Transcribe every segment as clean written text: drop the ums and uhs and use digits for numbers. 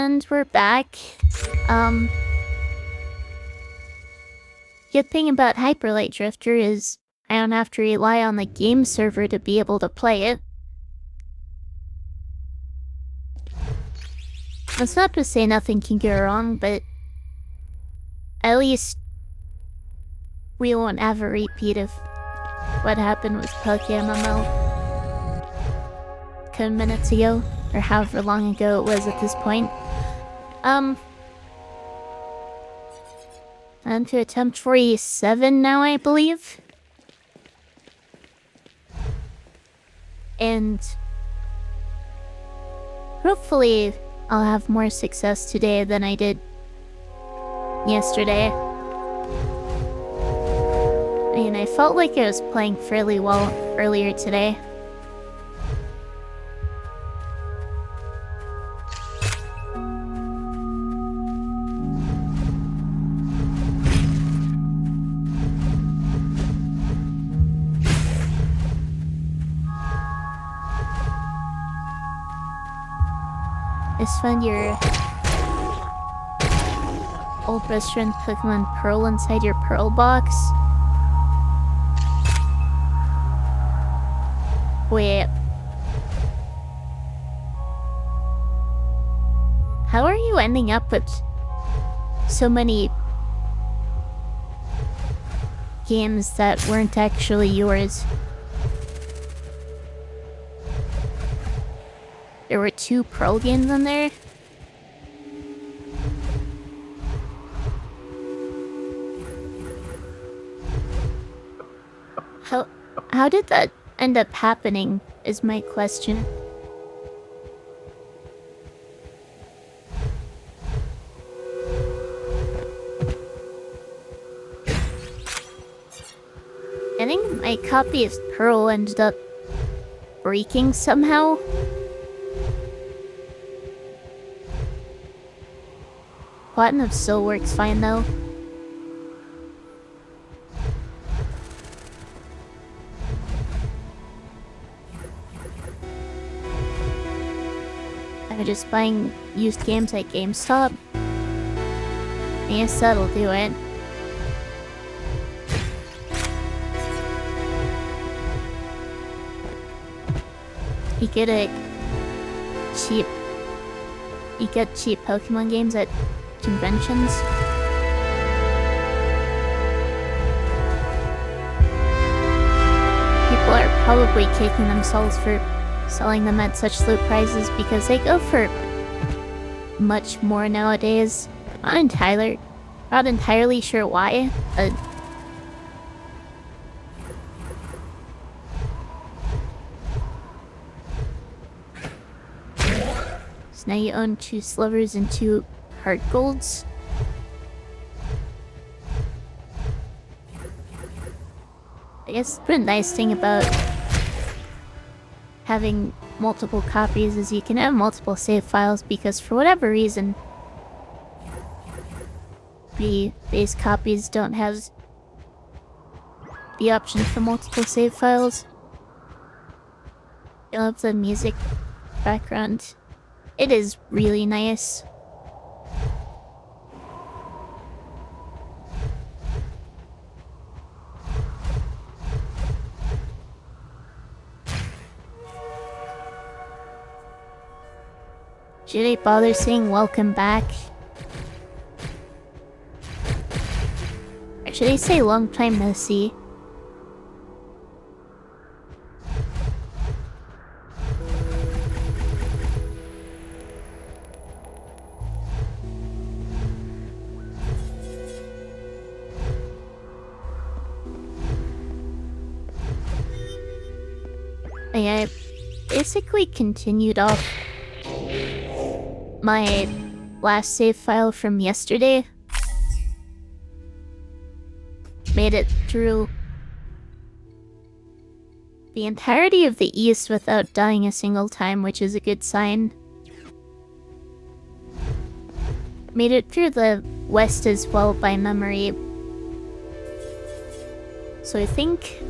And we're back. Good thing about Hyperlight Drifter is I don't have to rely on the game server to be able to play it. That's not to say nothing can go wrong, but at least we won't have a repeat of what happened with PokeMMO a couple minutes ago, or however long ago it was at this point. On to attempt 47 now, I believe. And hopefully I'll have more success today than I did yesterday. I mean, I felt like I was playing fairly well earlier today. Just found your old best friend Pokemon Pearl inside your Pearl box. Wait. How are you ending up with so many games that weren't actually yours? There were 2 Pearl games in there? How did that end up happening, is my question. I think my copy of Pearl ended up breaking somehow. Platinum still works fine though. I'm just buying used games at GameStop. I guess that'll do it. You get cheap Pokemon games at conventions. People are probably kicking themselves for selling them at such low prices because they go for much more nowadays. Not entirely sure why, but so now you own 2 slivers and 2 heart golds. I guess the nice thing about having multiple copies is you can have multiple save files because for whatever reason the base copies don't have the option for multiple save files. I love the music background. It is really nice. Should I bother saying welcome back? Or should I say long time no see? I basically continued off my last save file from yesterday. Made it through the entirety of the east without dying a single time, which is a good sign. Made it through the west as well by memory. So I think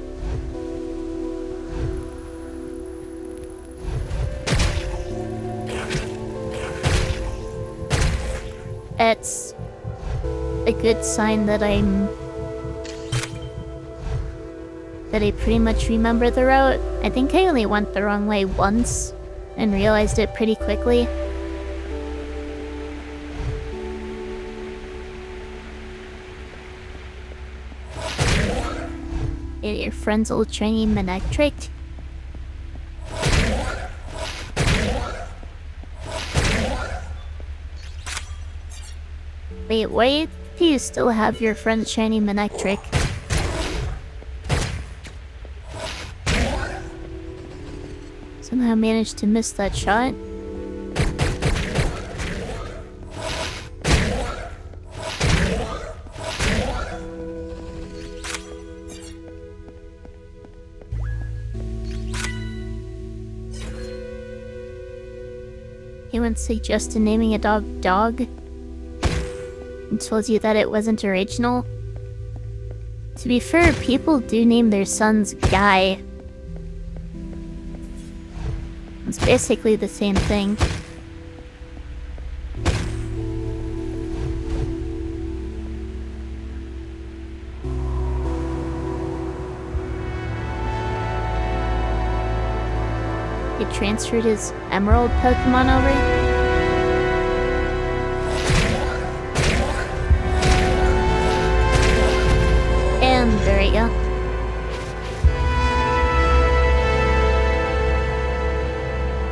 It's a good sign that I pretty much remember the route. I think I only went the wrong way once and realized it pretty quickly. Your friend's old shiny Manek trick. Wait, why do you still have your friend's shiny Manek trick? Somehow managed to miss that shot. He once suggested naming a dog Dog and told you that it wasn't original. To be fair, people do name their sons Guy. It's basically the same thing. He transferred his Emerald Pokemon over. And there we go.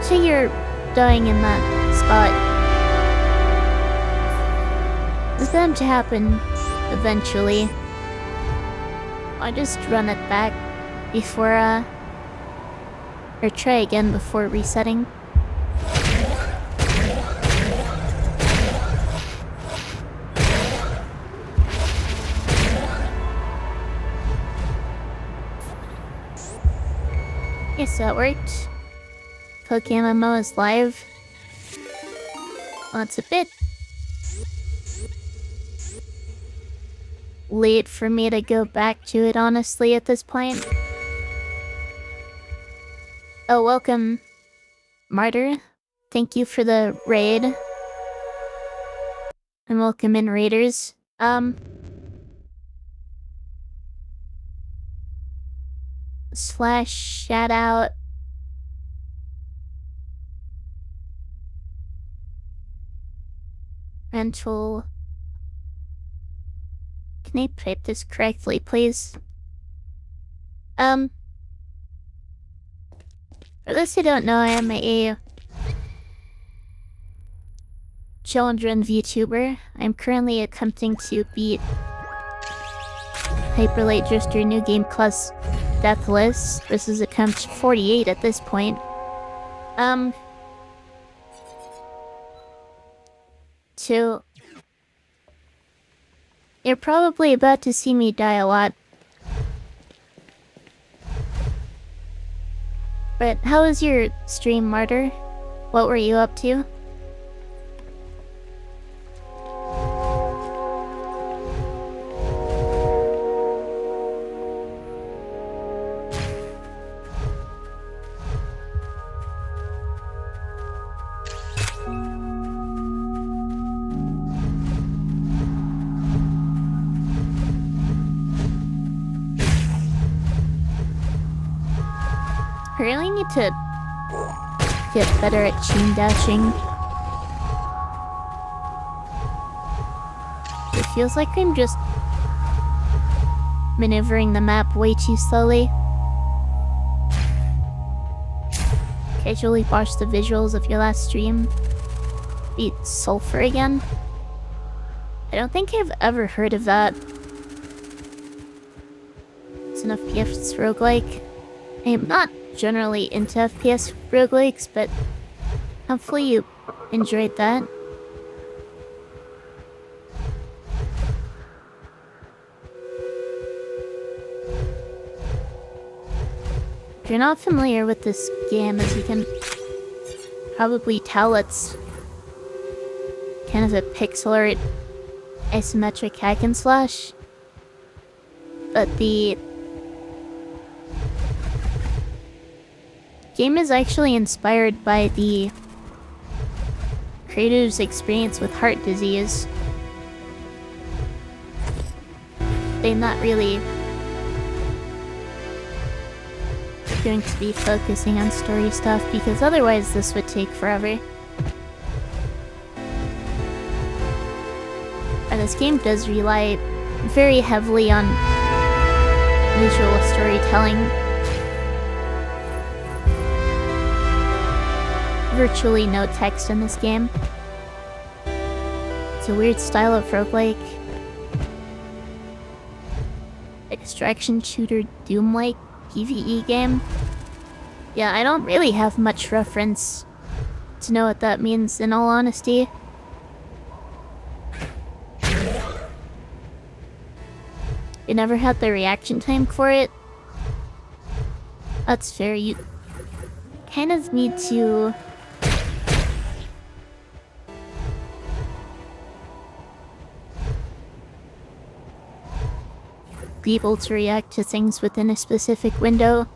So you're dying in that spot. It's bound to happen eventually. I'll just run it back before, or try again before resetting. Yes, that worked. Pokemon MMO is live. Well, it's a bit late for me to go back to it, honestly, at this point. Oh, welcome, Martyr. Thank you for the raid. And welcome in, raiders. Slash shout out. Rental. Can I type this correctly, please? For those who don't know, I am a children VTuber. I'm currently attempting to beat Hyper Light Drifter New Game Plus Deathless. This is attempt 48 at this point. So you're probably about to see me die a lot. But how was your stream, Martyr? What were you up to? I really need to get better at chain dashing. It feels like I'm just maneuvering the map way too slowly. Casually watch the visuals of your last stream. Beat Sulfur again? I don't think I've ever heard of that. It's an FPS roguelike. I am not generally into FPS roguelikes, but hopefully you enjoyed that. If you're not familiar with this game, as you can probably tell, it's kind of a pixel art isometric hack and slash. But the game is actually inspired by the creator's experience with heart disease. they're not really going to be focusing on story stuff, because otherwise this would take forever. And this game does rely very heavily on visual storytelling. Virtually no text in this game. It's a weird style of roguelike. Extraction shooter Doom-like PvE game. Yeah, I don't really have much reference to know what that means, in all honesty. You never had the reaction time for it? That's fair, you kind of need to be able to react to things within a specific window.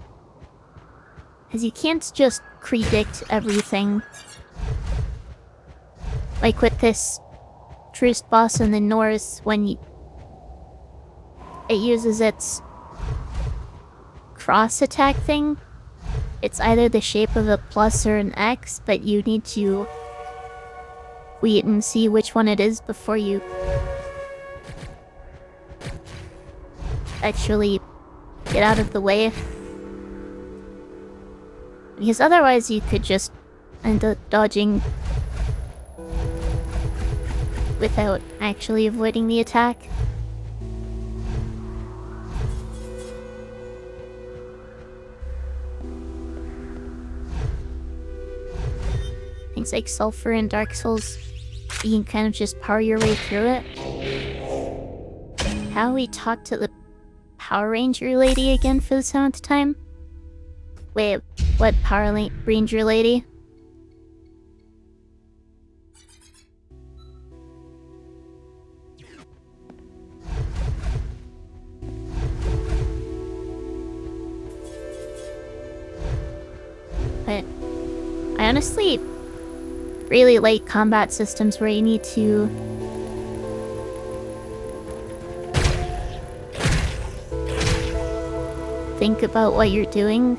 Because you can't just predict everything. Like with this first boss in the north, when it uses its cross attack thing. It's either the shape of a plus or an X, but you need to wait and see which one it is before you actually get out of the way. Because otherwise you could just end up dodging without actually avoiding the attack. Things like Sulfur and Dark Souls, you can kind of just power your way through it. How we talk to the Power Ranger lady again for the 7th time? Wait, what Power Ranger lady? But I honestly really like combat systems where you need to think about what you're doing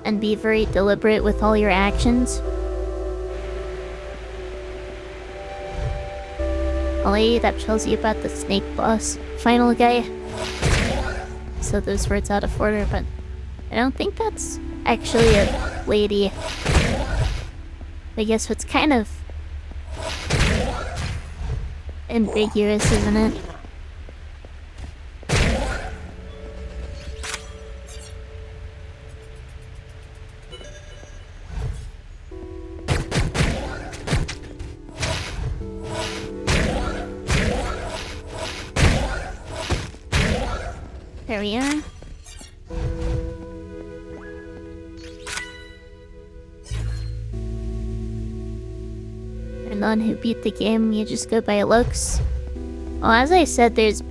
and be very deliberate with all your actions. Ollie, that tells you about the snake boss final guy. So those words out of order, but I don't think that's actually a lady. I guess it's kind of ambiguous, isn't it? There we are. For none who beat the game, you just go by looks. Well, as I said, there's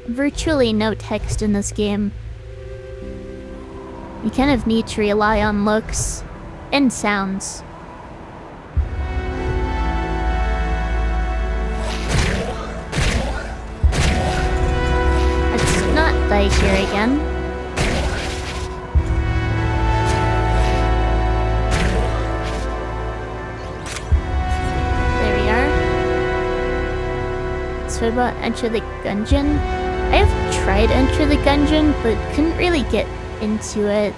virtually no text in this game. You kind of need to rely on looks and sounds. Die here again. There we are. So about Enter the Gungeon. I have tried Enter the Gungeon, but couldn't really get into it.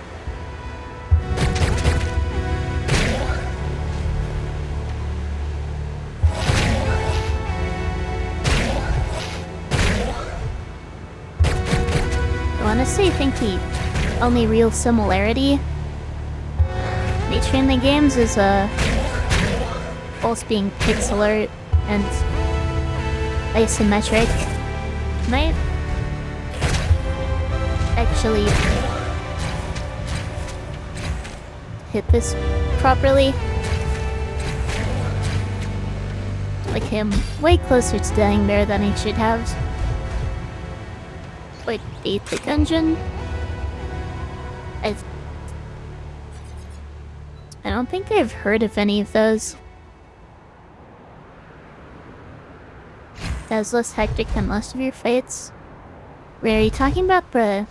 Honestly, I think the only real similarity between the games is both being pixel art and isometric. Might actually hit this properly. Like I'm way closer to dying there than I should have. Wait, beat the Gungeon? I don't think I've heard of any of those. as less hectic than most of your fights. Wait, are you talking about the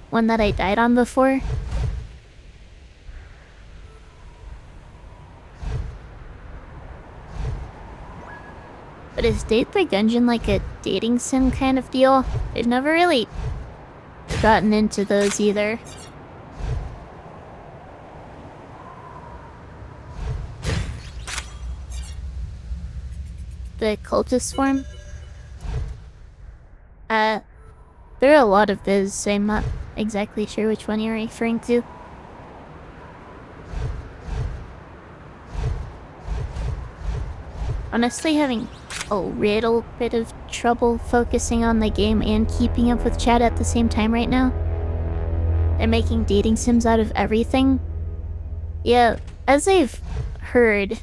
one that I died on before? But is Date by Gungeon like a dating sim kind of deal? I've never really gotten into those either. The cultist form? There are a lot of those, so I'm not exactly sure which one you're referring to. Honestly, having a little bit of trouble focusing on the game and keeping up with chat at the same time right now. They're making dating sims out of everything. Yeah, as I've heard,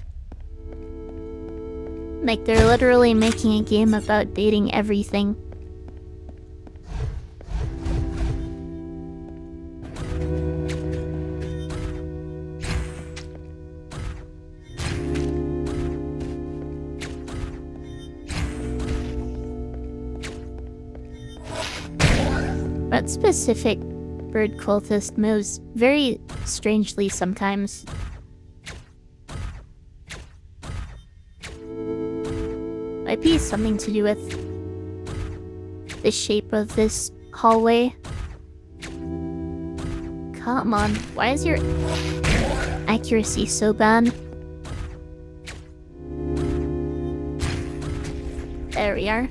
like they're literally making a game about dating everything. That specific bird cultist moves very strangely sometimes. Might be something to do with the shape of this hallway. Come on, why is your accuracy so bad? There we are.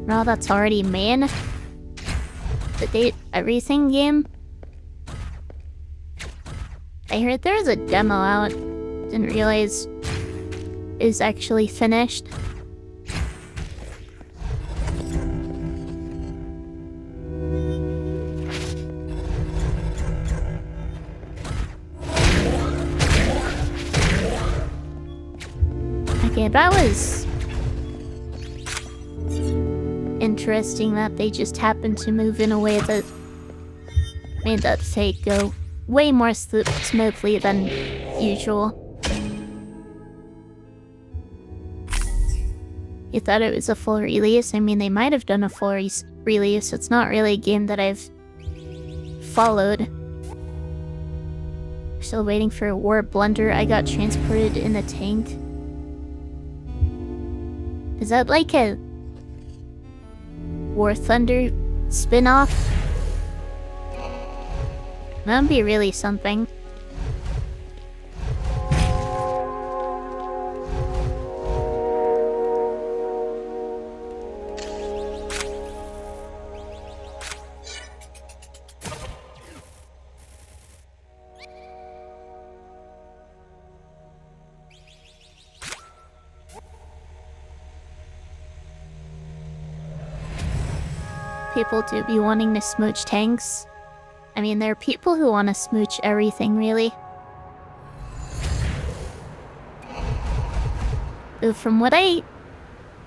No, that's already main. The Date Everything game? I heard there was a demo out. Didn't realize it was actually finished. Okay, that was interesting that they just happened to move in a way that made that fight go way more smoothly than usual. You thought it was a full release? I mean, they might have done a full release. It's not really a game that I've followed. Still waiting for a War Blunder. I got transported in a tank. Is that like a War Thunder spin-off? That'd be really something. People do be wanting to smooch tanks. I mean, there are people who want to smooch everything, really. Though from what I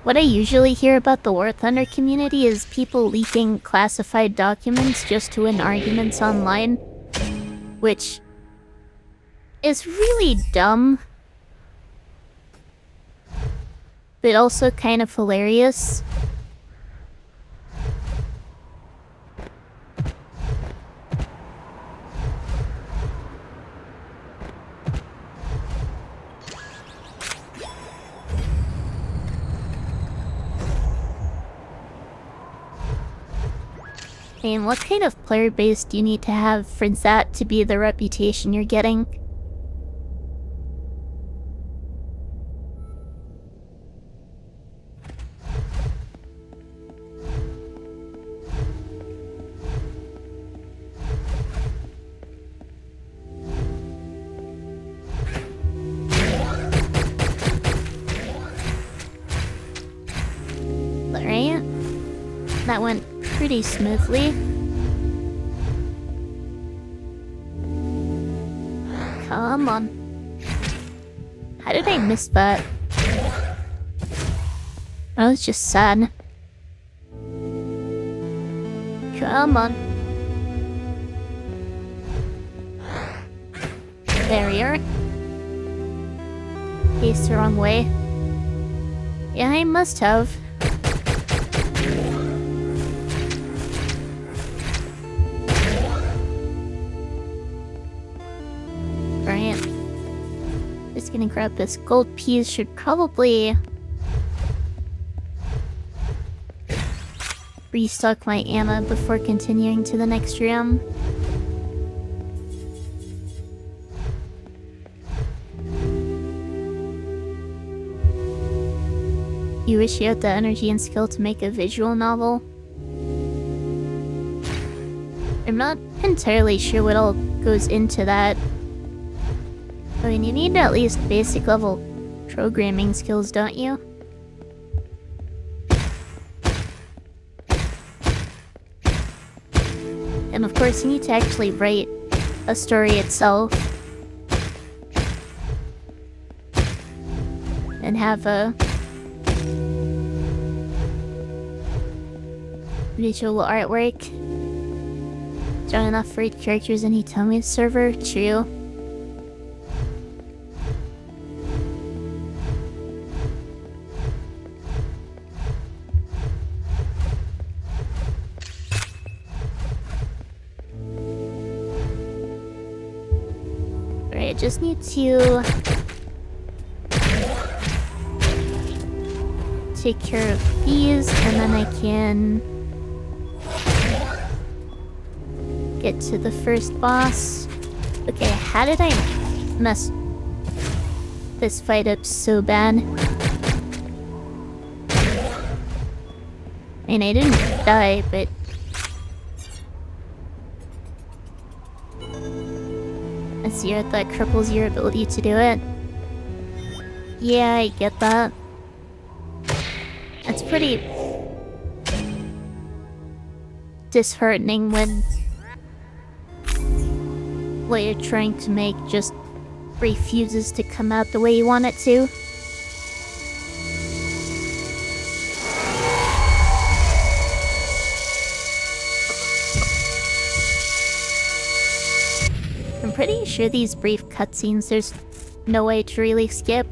usually hear about the War Thunder community is people leaking classified documents just to win arguments online, which is really dumb, but also kind of hilarious. And what kind of player base do you need to have for that to be the reputation you're getting? Alright. That went pretty smoothly. Come on. How did I miss that? I was just sad. Come on. Barrier. Faced the wrong way. Yeah, I must have. Right. Just gonna grab this gold piece. Should probably restock my ammo before continuing to the next room. You wish you had the energy and skill to make a visual novel? I'm not entirely sure what all goes into that. I mean, you need at least basic level programming skills, don't you? And of course, you need to actually write a story itself. And have a visual artwork. Done enough for 8 characters in Hitomi's server? True. Alright, I just need to take care of these, and then I can get to the first boss. Okay, how did I mess this fight up so bad? I mean, I didn't die, but I see that cripples your ability to do it. Yeah, I get that. It's pretty disheartening when what you're trying to make just refuses to come out the way you want it to. I'm pretty sure these brief cutscenes, there's no way to really skip.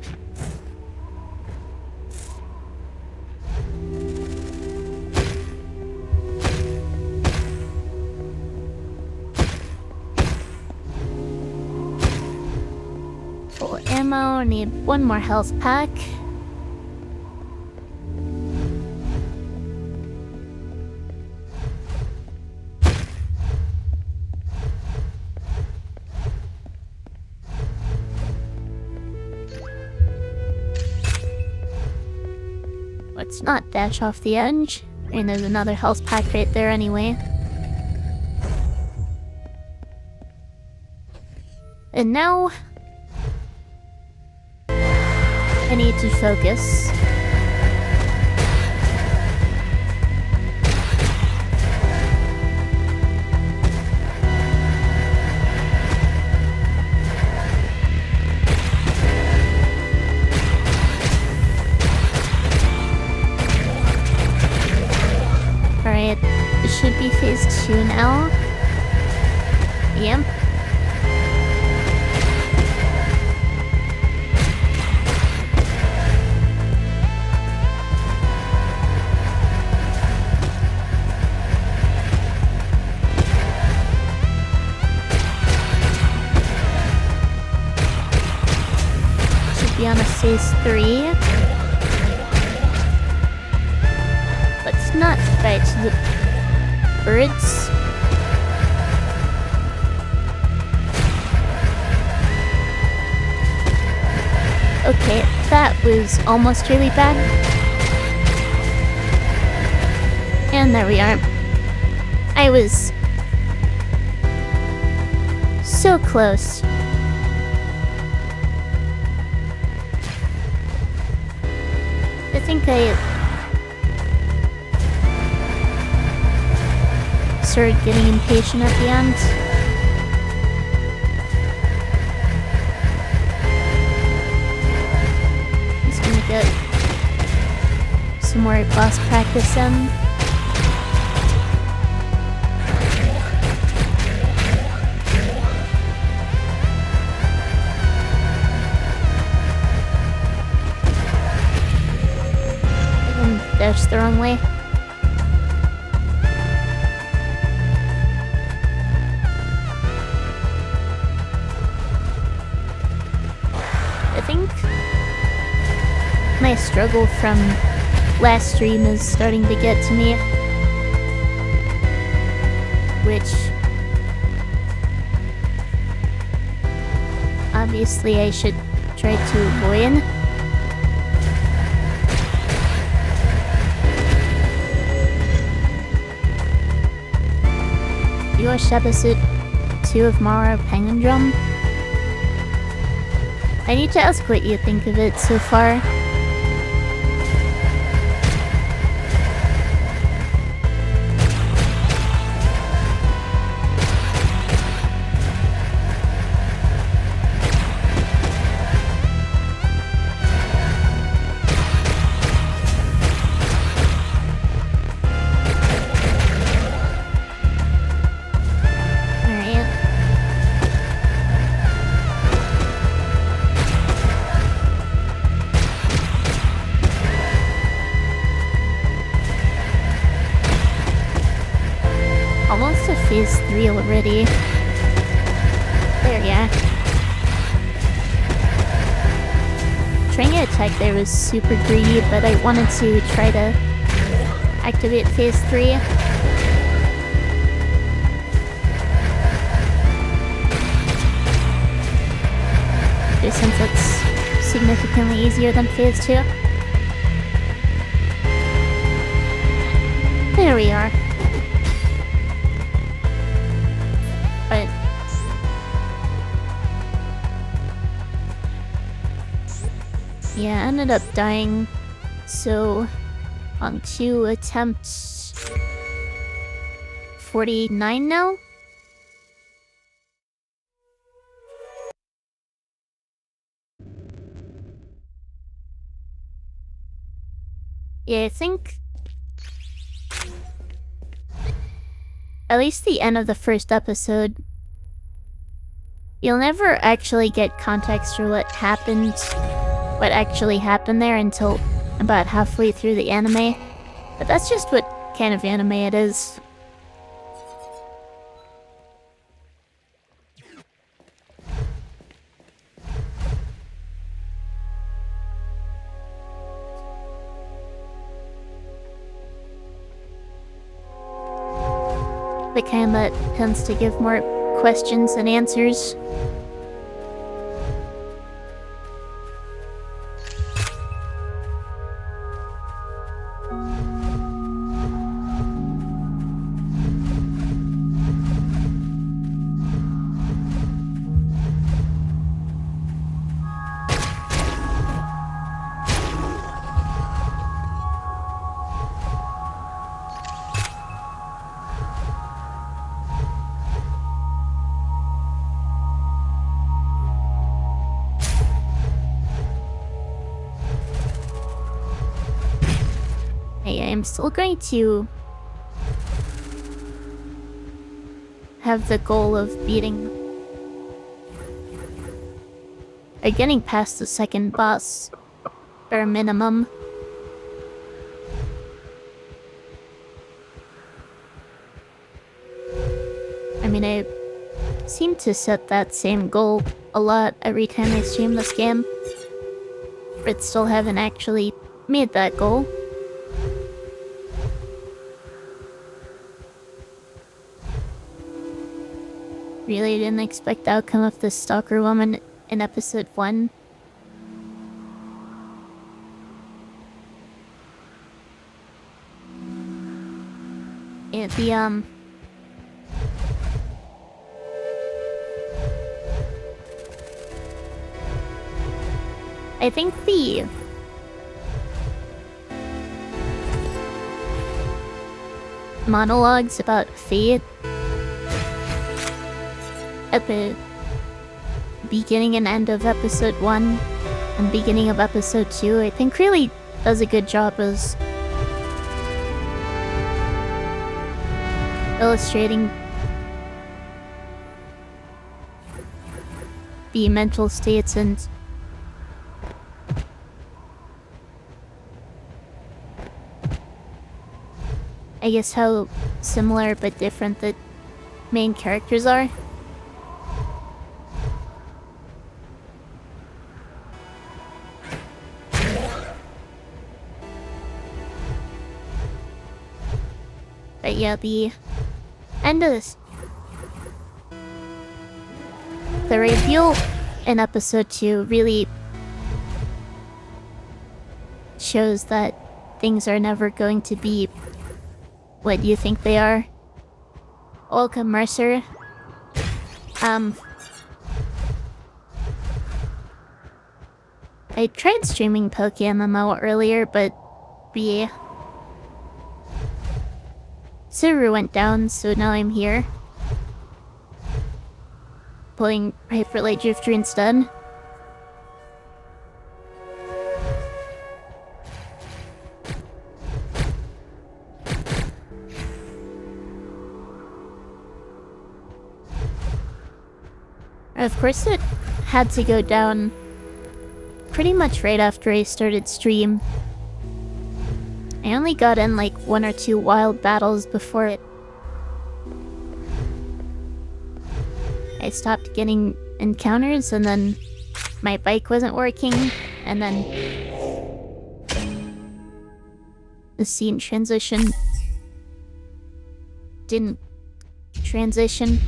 Full ammo, need one more health pack. Let's not dash off the edge. And there's another health pack right there anyway. And now I need to focus. Alright, it should be phase 2 now. Yep. Be on a phase 3. Let's not fight the birds. Okay, that was almost really bad. And there we are. I was so close. I think I started getting impatient at the end. Just gonna get some more boss practice in. struggle from last stream is starting to get to me. Which... obviously I should try to avoid. You watched episode 2 of Mara Penguin Drum? I need to ask what you think of it so far. Phase 3 already. There, yeah. Trying to attack there was super greedy, but I wanted to try to activate Phase 3. Just since it's significantly easier than Phase 2. There we are. But yeah, I ended up dying, so on 2 attempts, 49 now? Yeah, I think at least the end of the first episode, you'll never actually get context for what actually happened there until about halfway through the anime. But that's just what kind of anime it is. The kind that tends to give more questions than answers. I'm still going to have the goal of getting past the second boss, bare minimum. I mean, I seem to set that same goal a lot every time I stream this game, but still haven't actually made that goal. Really didn't expect the outcome of the stalker woman in episode 1. I think the monologues about fate at the beginning and end of episode 1 and beginning of episode 2, I think really does a good job as illustrating the mental states and I guess how similar but different the main characters are. But yeah, the end of this. The reveal in episode 2 really shows that things are never going to be what you think they are. Olga Mercer. I tried streaming PokeMMO earlier, but yeah. Server went down, so now I'm here. Playing Hyper Light Drifter instead. Of course it had to go down pretty much right after I started stream. I only got in like 1 or 2 wild battles before it. I stopped getting encounters, and then my bike wasn't working, and then the scene transition didn't transition.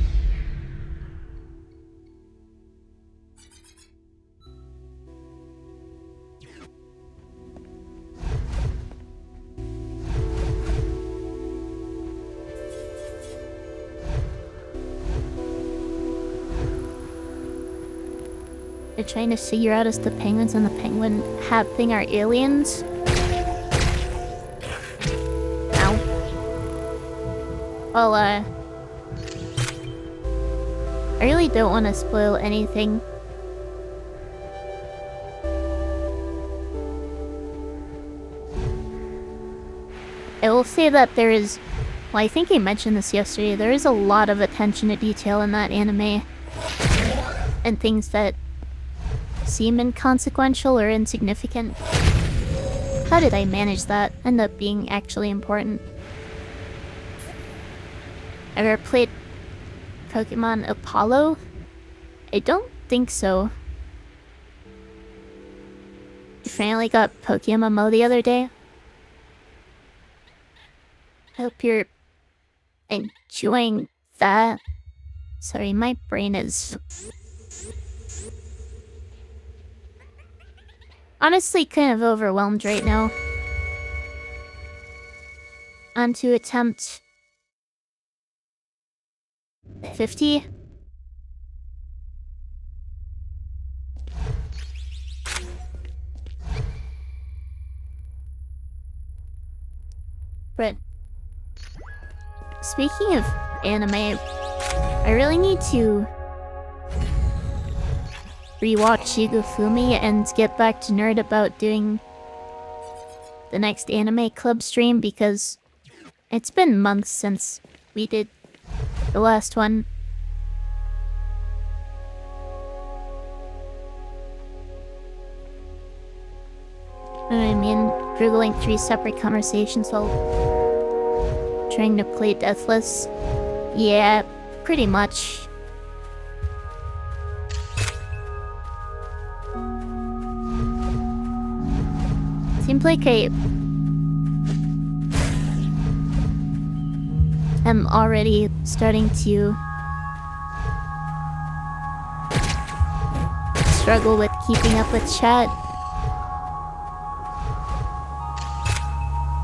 They're trying to figure out if the penguins and the penguin hat thing are aliens. Ow. Well, I really don't want to spoil anything. I will say that there is, well, I think I mentioned this yesterday, there is a lot of attention to detail in that anime. And things that seem inconsequential or insignificant. How did I manage that? End up being actually important. Ever played Pokemon Apollo? I don't think so. I finally got PokeMMO the other day. Hope you're enjoying that. Sorry, my brain is honestly kind of overwhelmed right now. On to attempt 50. But speaking of anime, I really need to rewatch Shigofumi and get back to nerd about doing the next anime club stream, because it's been months since we did the last one. And I mean, juggling 3 separate conversations while trying to play Deathless. Yeah, pretty much. Seems like I am already starting to struggle with keeping up with chat.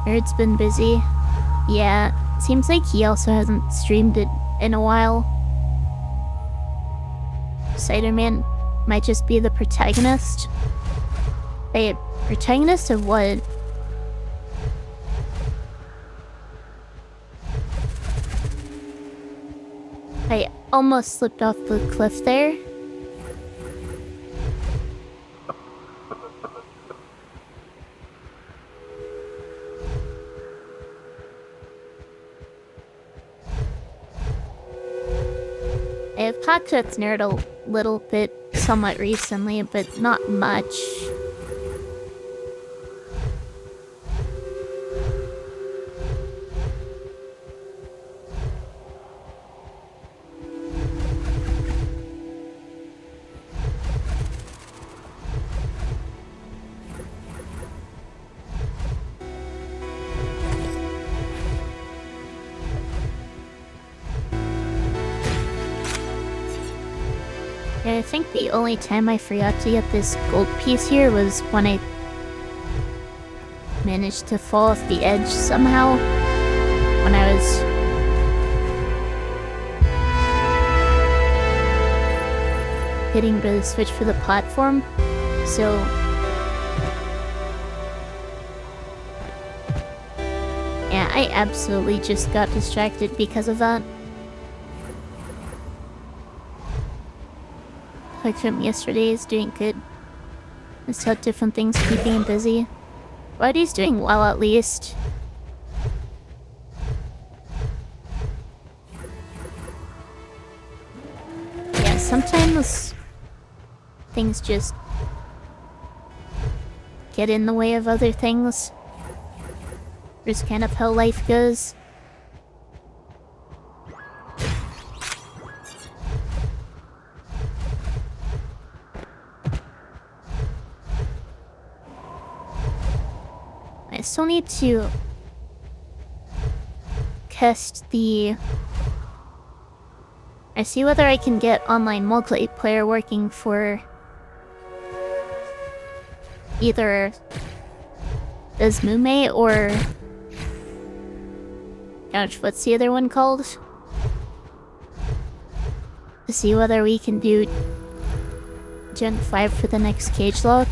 Nerd's been busy. Yeah, seems like he also hasn't streamed it in a while. Ciderman might just be the protagonist. Wait, protagonist of what? I almost slipped off the cliff there. I've talked with Nerd a little bit somewhat recently, but not much. Yeah, I think the only time I forgot to get this gold piece here was when I managed to fall off the edge somehow when I was hitting the switch for the platform. So yeah, I absolutely just got distracted because of that. Like from yesterday is doing good. Just had different things keeping him busy. Buddy's doing well at least. Yeah, sometimes things just get in the way of other things. Just kind of how life goes. I still need to test the... I see whether I can get online multiplayer working for either Izmume or... Gosh, what's the other one called? To see whether we can do Gen 5 for the next cage lock.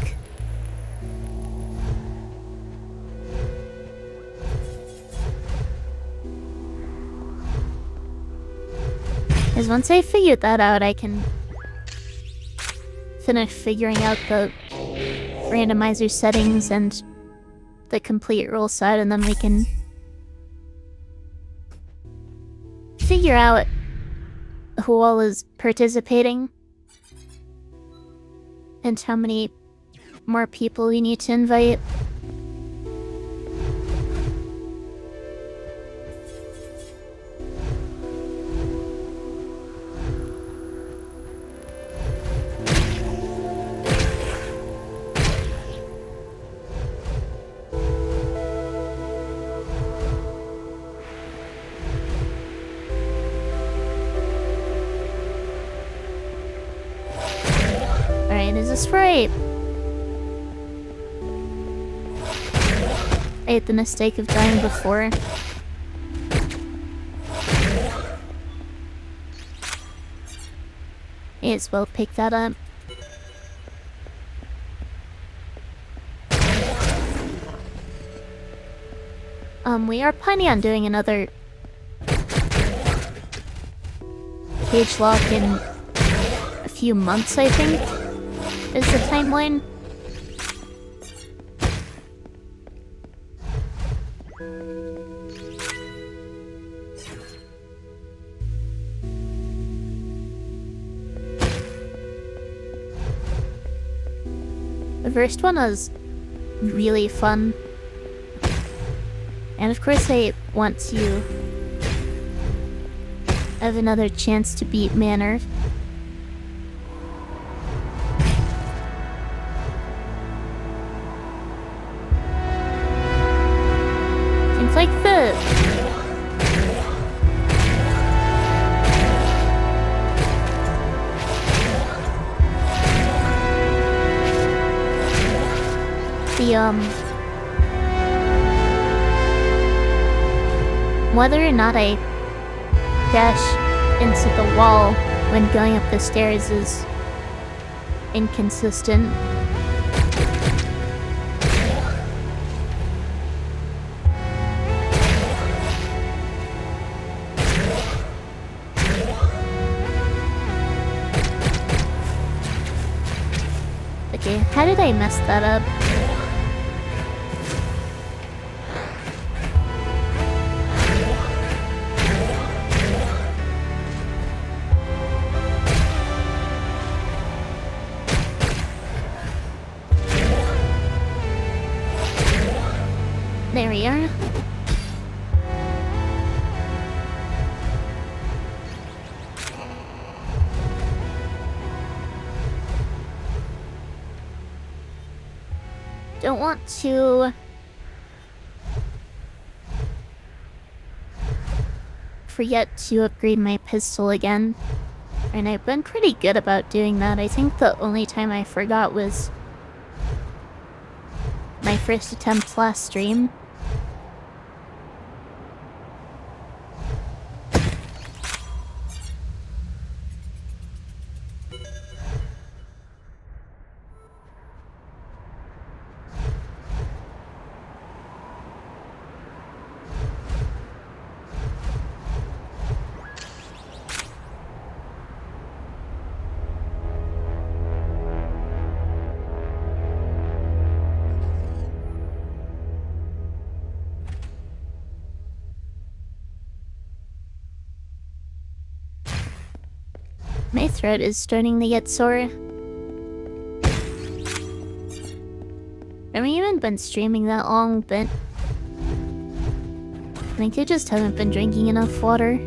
Because once I figured that out, I can finish figuring out the randomizer settings and the complete rule set, and then we can figure out who all is participating and how many more people we need to invite. Is this right? I made the mistake of dying before. May as well pick that up. We are planning on doing another cage lock in a few months, I think. Is the timeline? The first one was really fun. And of course I want to have another chance to beat Manor. Like whether or not I dash into the wall when going up the stairs is inconsistent. Okay, how did I mess that up? There we are. Don't want to forget to upgrade my pistol again. And I've been pretty good about doing that. I think the only time I forgot was my first attempt last stream. My throat is starting to get sore. I haven't even been streaming that long, but I think I just haven't been drinking enough water.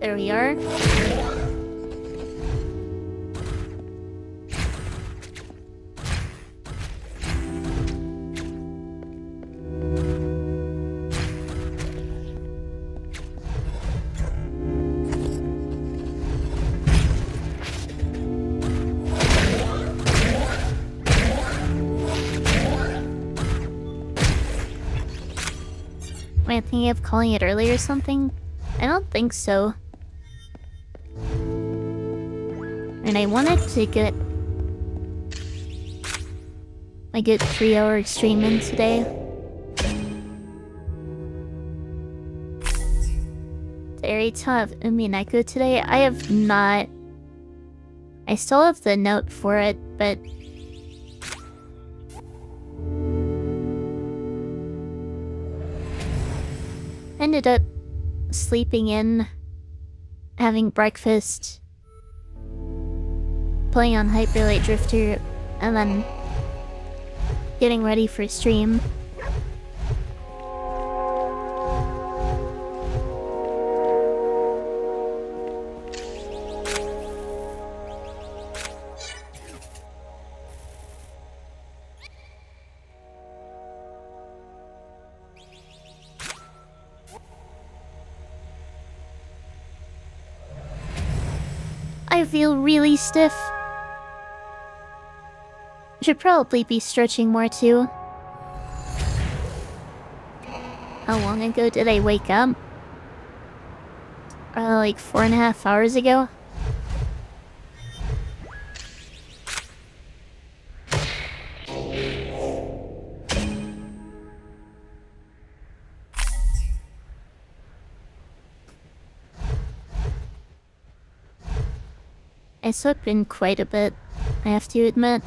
There we are. Am I thinking of calling it early or something? I don't think so. And I wanted to get a good 3-hour stream in today. Did I already have Umineko today? I have not. I still have the note for it, but ended up sleeping in, having breakfast, playing on Hyper Light Drifter, and then getting ready for stream. I feel really stiff. Should probably be stretching more too. How long ago did I wake up? Like 4.5 hours ago? I slept in quite a bit, I have to admit.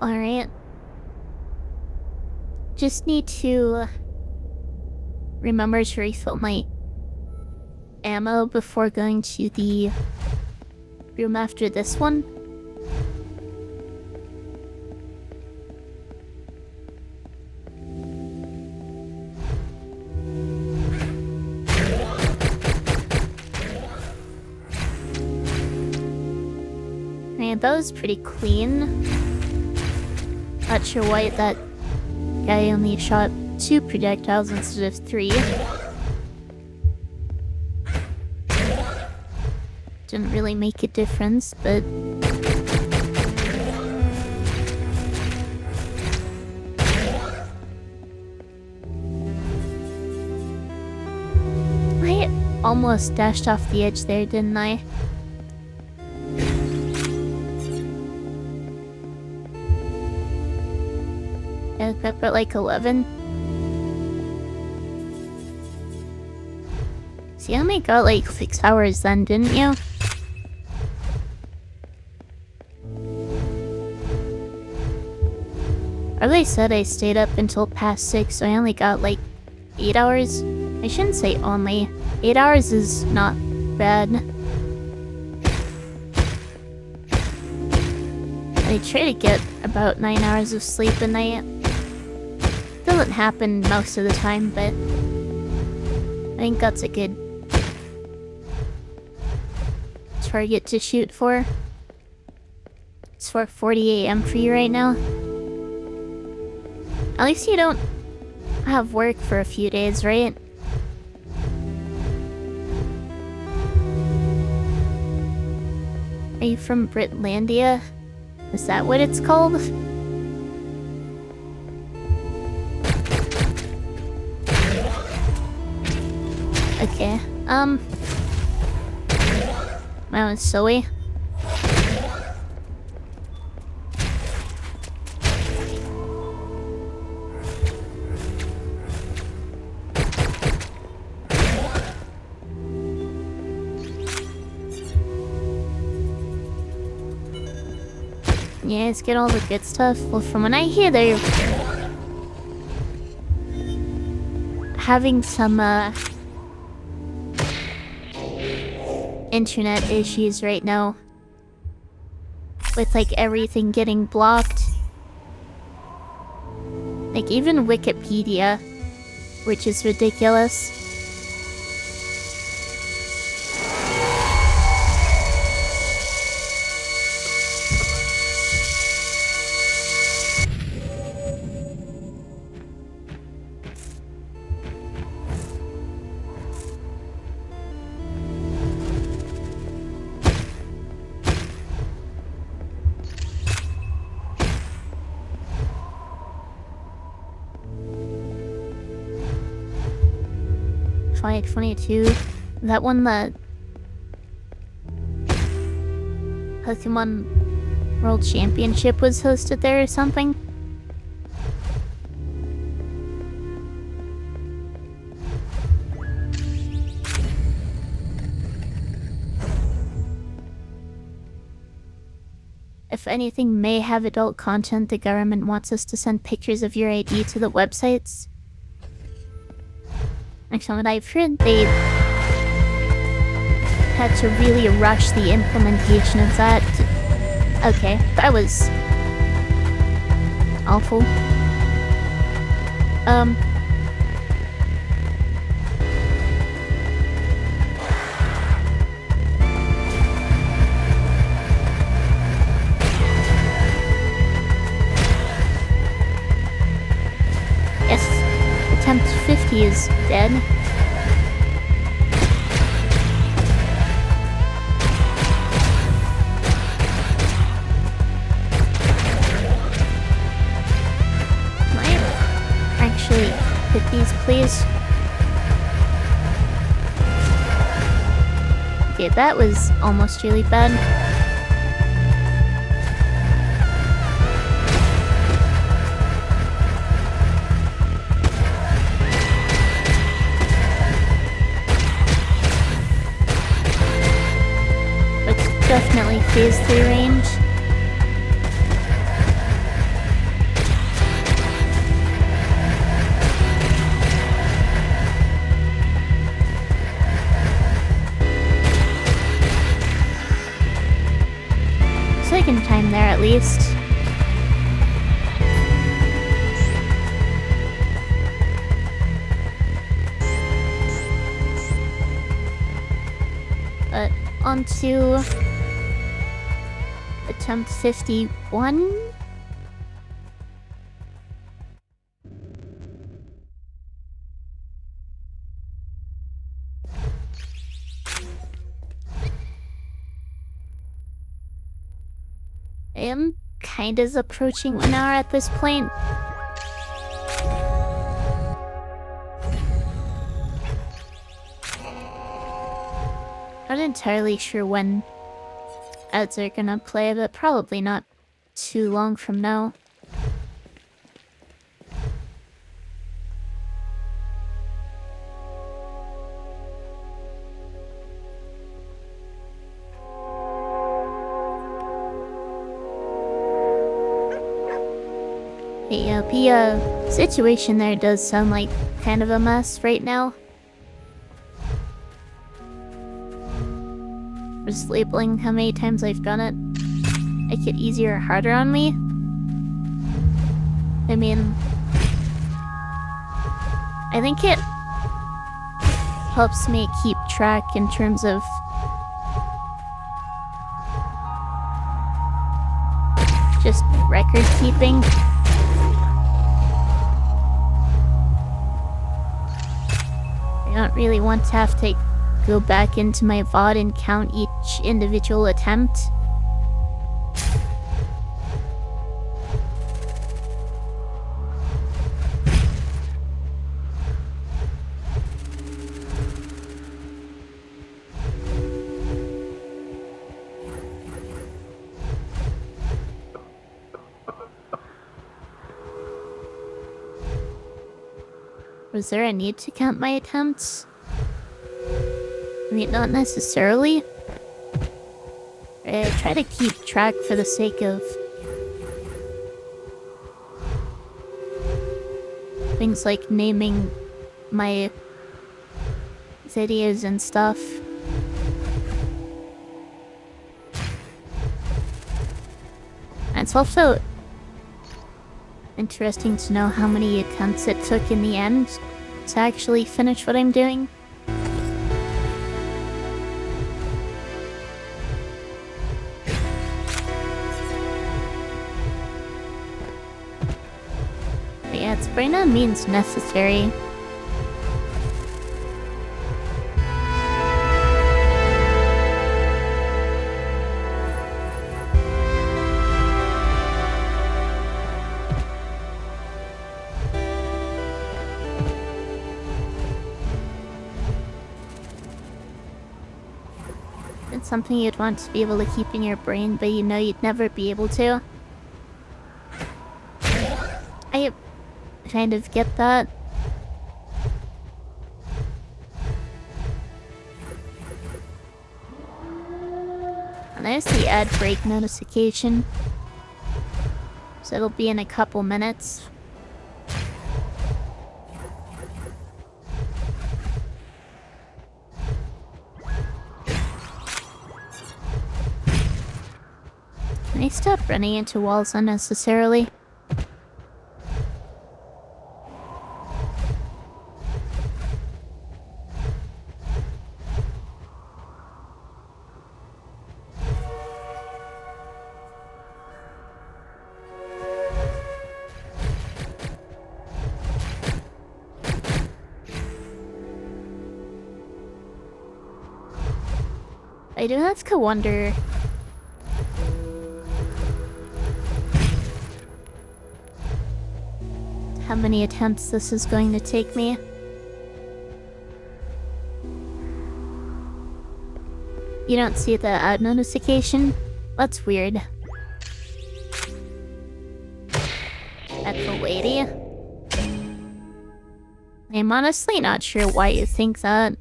Alright. Just need to remember to refill my ammo before going to the room after this one. And that was pretty clean. Not sure why that guy only shot 2 projectiles instead of 3. Didn't really make a difference, but I almost dashed off the edge there, didn't I? I woke up at like 11. So you only got like 6 hours then, didn't you? Or they said I stayed up until past 6, so I only got like 8 hours. I shouldn't say only. 8 hours is not bad. I try to get about 9 hours of sleep a night. Doesn't happen most of the time, but I think that's a good target to shoot for. It's 4:40 a.m. for you right now. At least you don't have work for a few days, right? Are you from Britlandia? Is that what it's called? Okay, my one's Zoe. Yeah, let's get all the good stuff. Well, from what I hear, they're having some, internet issues right now. With, like, everything getting blocked. Like, even Wikipedia. Which is ridiculous. Fight 22. That one that Pokemon World Championship was hosted there or something? If anything may have adult content, the government wants us to send pictures of your ID to the websites. Actually, what I've heard, they had to really rush the implementation of that. Okay, that was awful. Yes, attempt 50 is dead. Hit these, please. Okay, that was almost really bad. It's definitely phase 3 range. Second time there, at least. But on to attempt 51. I am kind of approaching 1 hour at this point. Not entirely sure when ads are gonna play, but probably not too long from now. The situation there does sound like kind of a mess right now. Just labeling how many times I've done it make it easier or harder on me. I mean, I think it helps me keep track in terms of just record keeping. I don't really want to have to go back into my VOD and count each individual attempt. Was there a need to count my attempts? I mean, not necessarily. I try to keep track for the sake of things like naming my videos and stuff. And it's also interesting to know how many attempts it took in the end to actually finish what I'm doing. But yeah, it's by no means necessary. It's something you'd want to be able to keep in your brain, but you know you'd never be able to. I kind of get that. And there's the ad break notification. So it'll be in a couple minutes. Can I stop running into walls unnecessarily? I do have to wonder how many attempts this is going to take me. You don't see the ad notification? That's weird. That's a lady. I'm honestly not sure why you think that.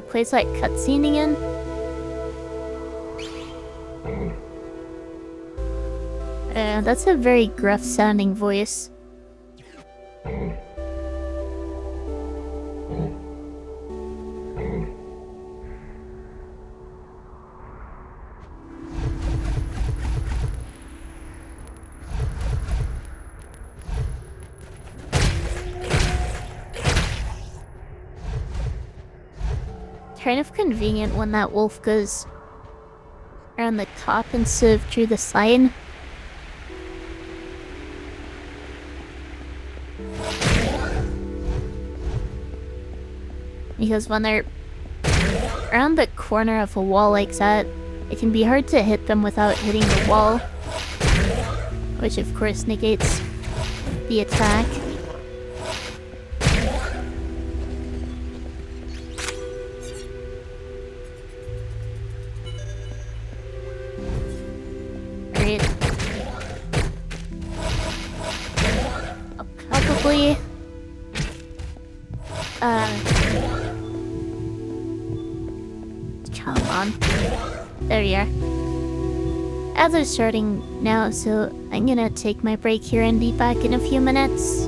Plays like cutscene again. That's a very gruff sounding voice. Kind of convenient when that wolf goes around the top instead of through the side. Because when they're around the corner of a wall like that, it can be hard to hit them without hitting the wall. Which of course negates the attack. Come on. There you are. As they're starting now, so I'm gonna take my break here and be back in a few minutes.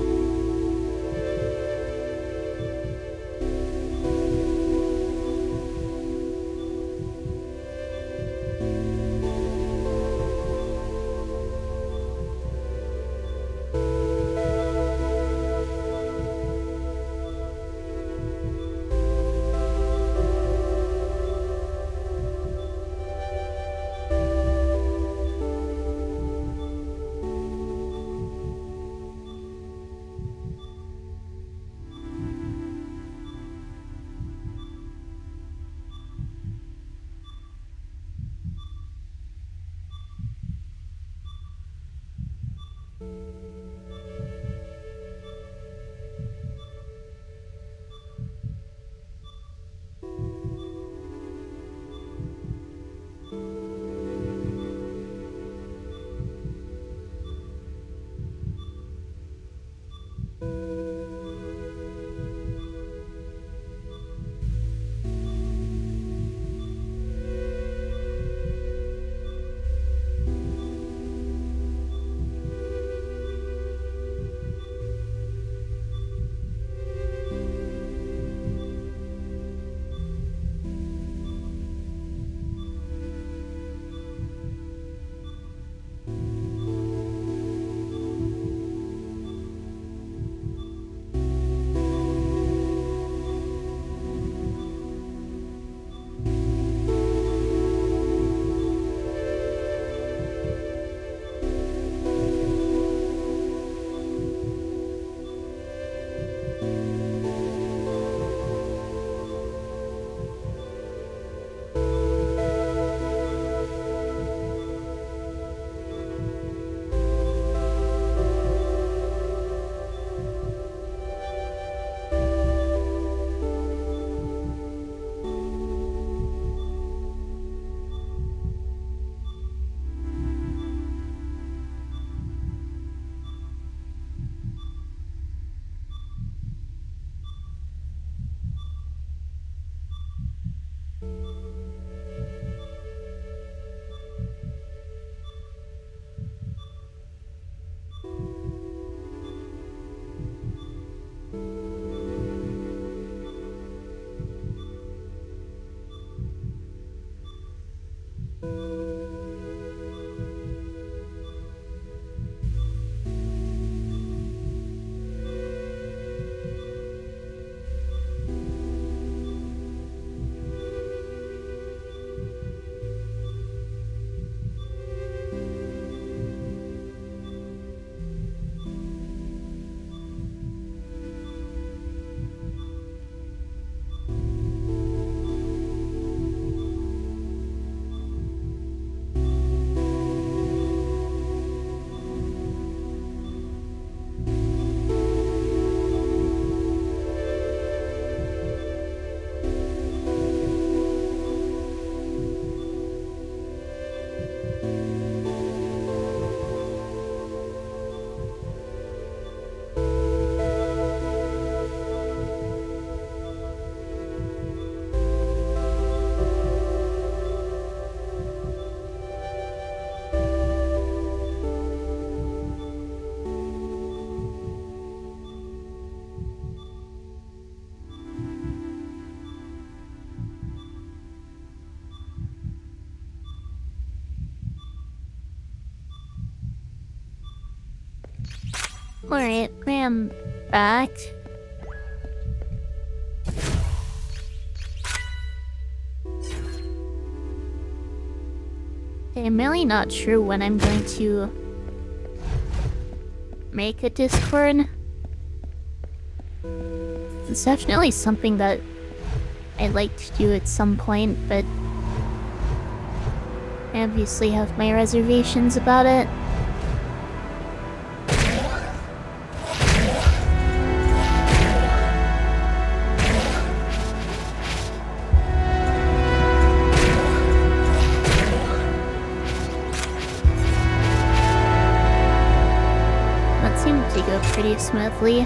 Alright, I'm back. Okay, I'm really not sure when I'm going to make a Discord. It's definitely something that I'd like to do at some point, but I obviously have my reservations about it. That seemed to go pretty smoothly.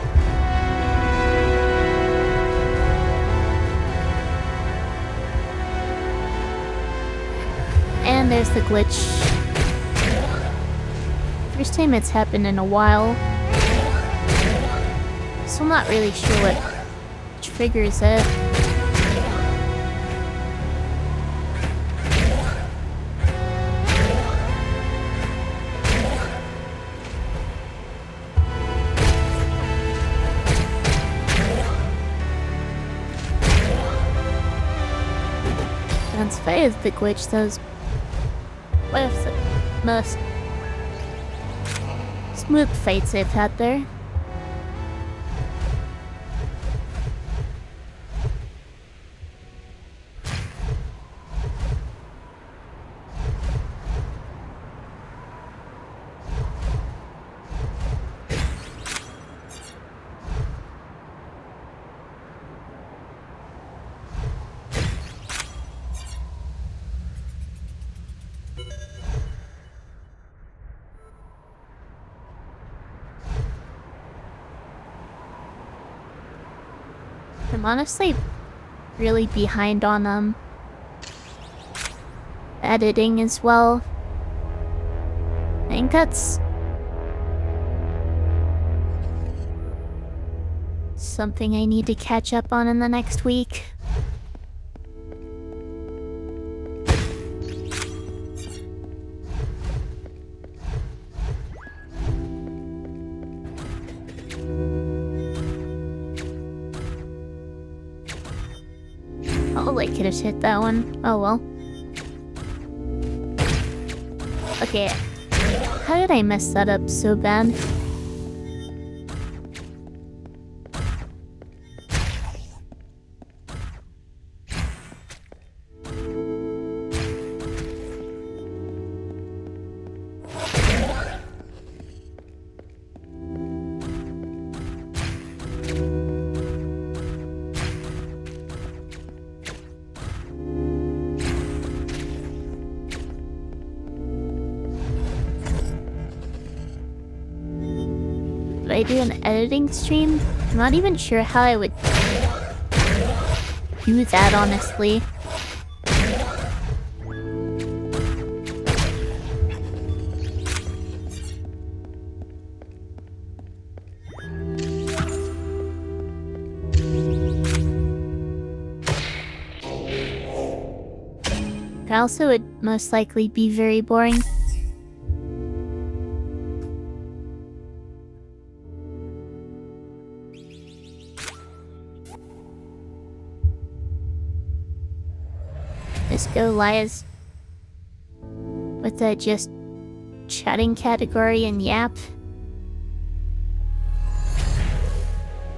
And there's the glitch. First time it's happened in a while. So I'm not really sure what triggers it. That's fine if the glitch does. What if the most smooth fights I've had there? I'm honestly really behind on editing as well. I think that's something I need to catch up on in the next week. Oh, I could have hit that one. Oh well. Okay. How did I mess that up so bad? I do an editing stream? I'm not even sure how I would do that, honestly. It also would most likely be very boring. Just go lies with the just chatting category and yap.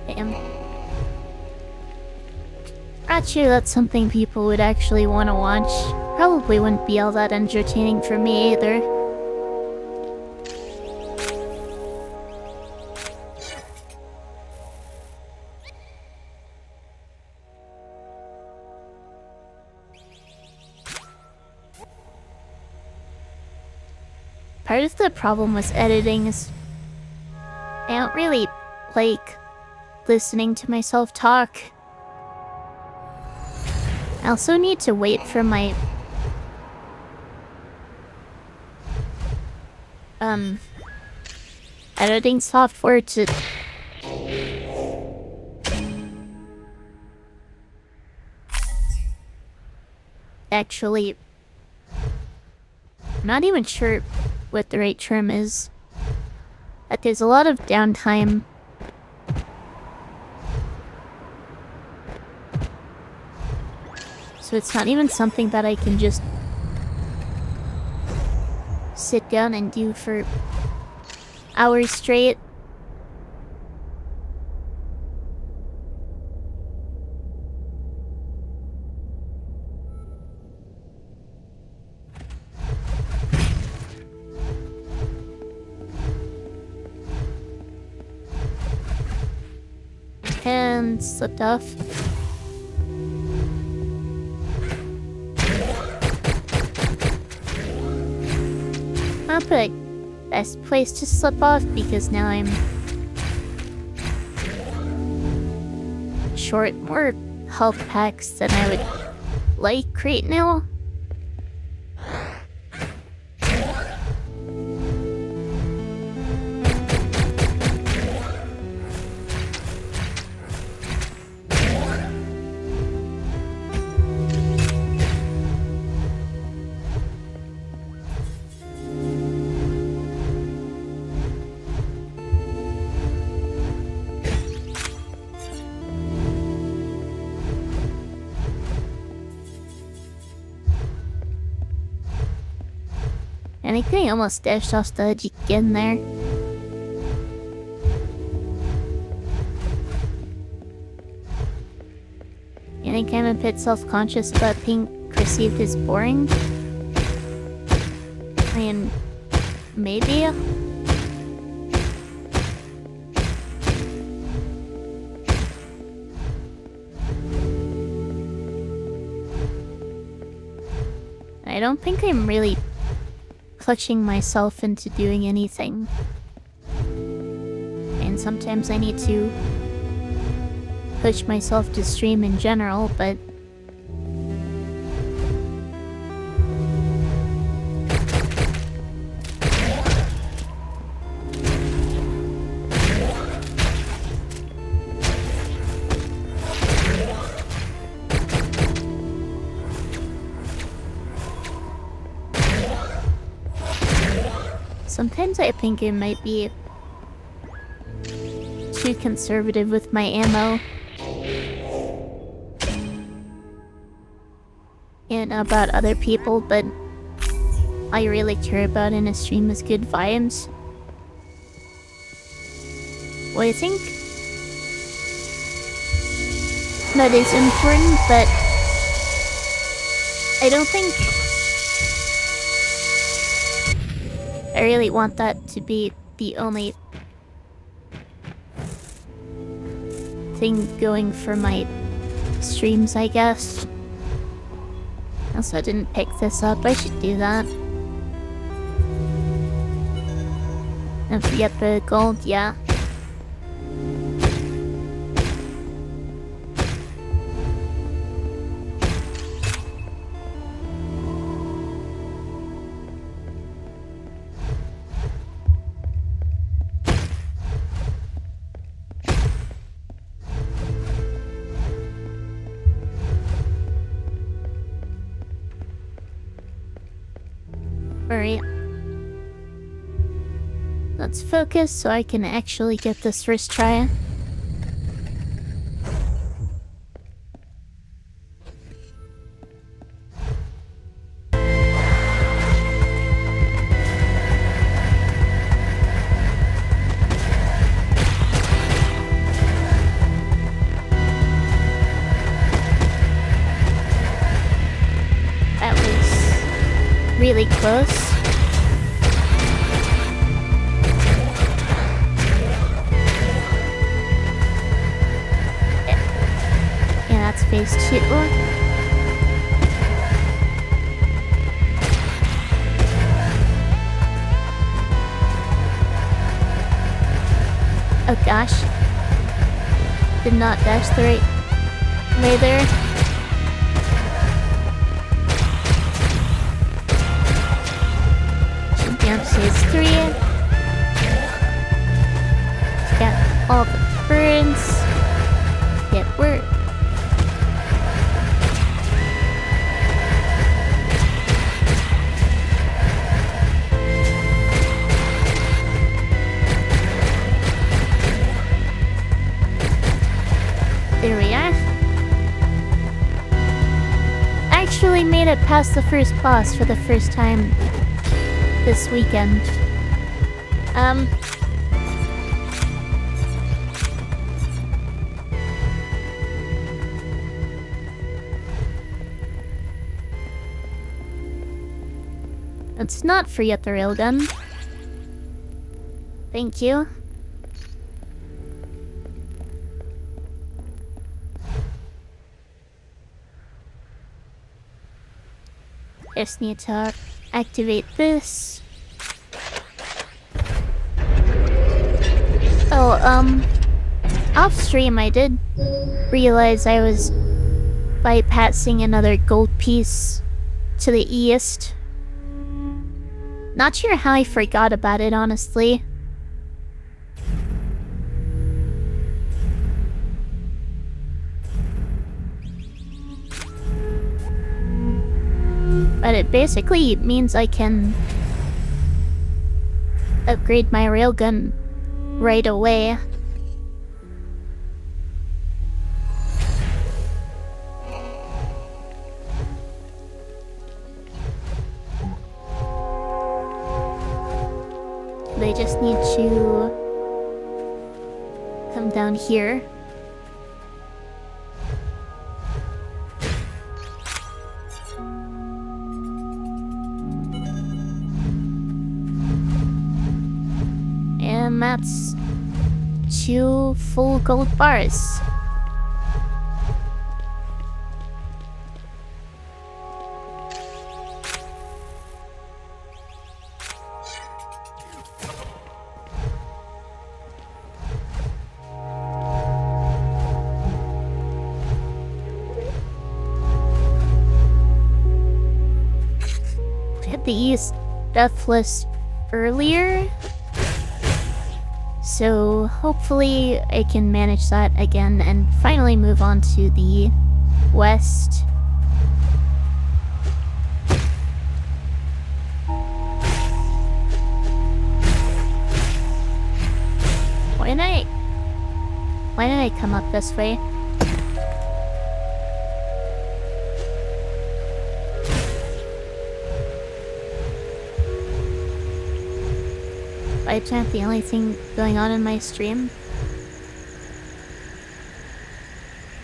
Damn. Not sure that's something people would actually want to watch. Probably wouldn't be all that entertaining for me either. Part of the problem with editing is I don't really like listening to myself talk. I also need to wait for my editing software to actually, I'm not even sure what the right term is. That there's a lot of downtime. So it's not even something that I can just sit down and do for hours straight. And slipped off. Not the best place to slip off because now I'm short more health packs than I would like right now. I think they almost dashed off the edge again there. I think I'm a bit self-conscious about being perceived as boring. I mean, maybe? I don't think I'm really clutching myself into doing anything. And sometimes I need to push myself to stream in general, but sometimes I think I might be too conservative with my ammo. And about other people, but all I really care about in a stream is good vibes. Well, I think that is important, but I don't think I really want that to be the only thing going for my streams, I guess. Also, I didn't pick this up. I should do that. Don't forget the gold, yeah. Alright. Let's focus so I can actually get this first try. That was really close. Yeah, that's phase 2. Oh gosh. Did not dash the right way there. Should be on phase 3. Got all the burns. Get work. There we are. Actually made it past the first boss for the first time this weekend. Let's not forget the railgun. Thank you. Just need to activate this. Oh, off stream I did realize I was bypassing another gold piece to the east. Not sure how I forgot about it, honestly. But it basically means I can upgrade my railgun right away. They just need to come down here. And that's 2 full gold bars. We had the East Deathless earlier, so hopefully I can manage that again and finally move on to the west. Why did I come up this way? By chance, the only thing going on in my stream?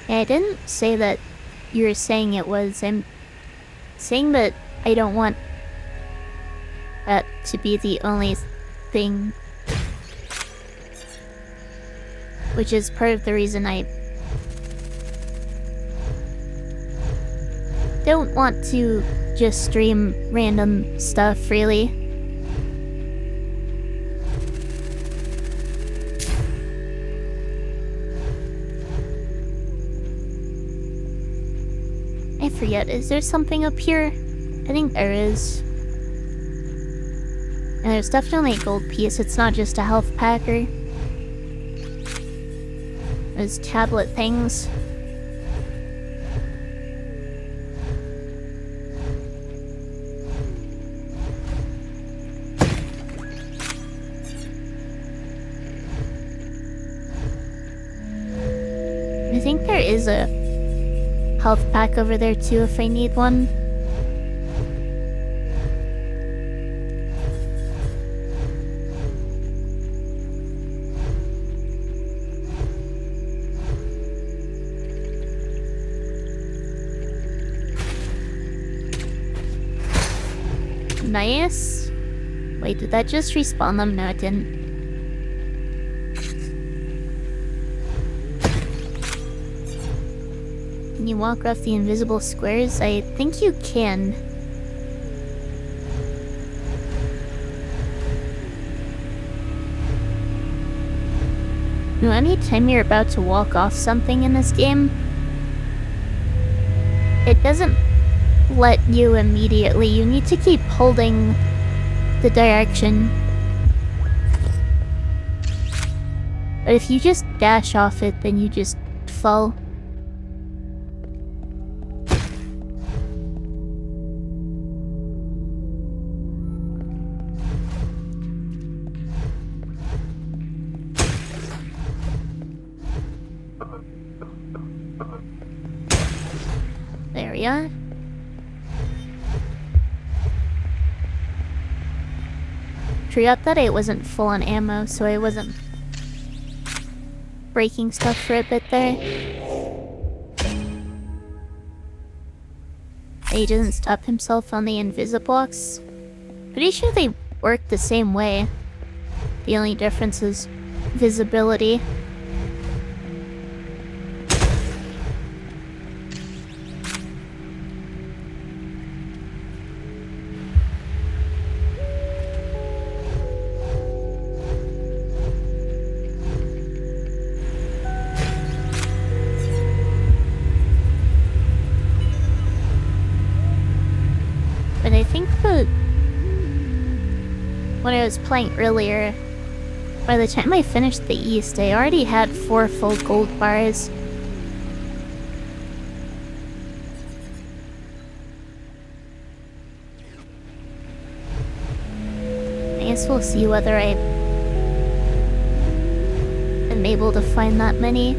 Yeah, I didn't say that you were saying it was. I'm saying that I don't want that to be the only thing. Which is part of the reason I don't want to just stream random stuff, really. I forget, is there something up here? I think there is. And there's definitely a gold piece, it's not just a health packer. Those tablet things. I think there is a health pack over there too if I need one. Nice. Wait, did that just respawn them? No, it didn't. Can you walk off the invisible squares? I think you can. You know, anytime you're about to walk off something in this game, it doesn't let you immediately. You need to keep holding the direction. But if you just dash off it, then you just fall. There we are. Forgot that it wasn't full on ammo, so I wasn't breaking stuff for a bit there. He doesn't stop himself on the invisiblocks. Pretty sure they work the same way. The only difference is visibility. But I think that when I was playing earlier, by the time I finished the East, I already had 4 full gold bars. I guess we'll see whether I am able to find that many.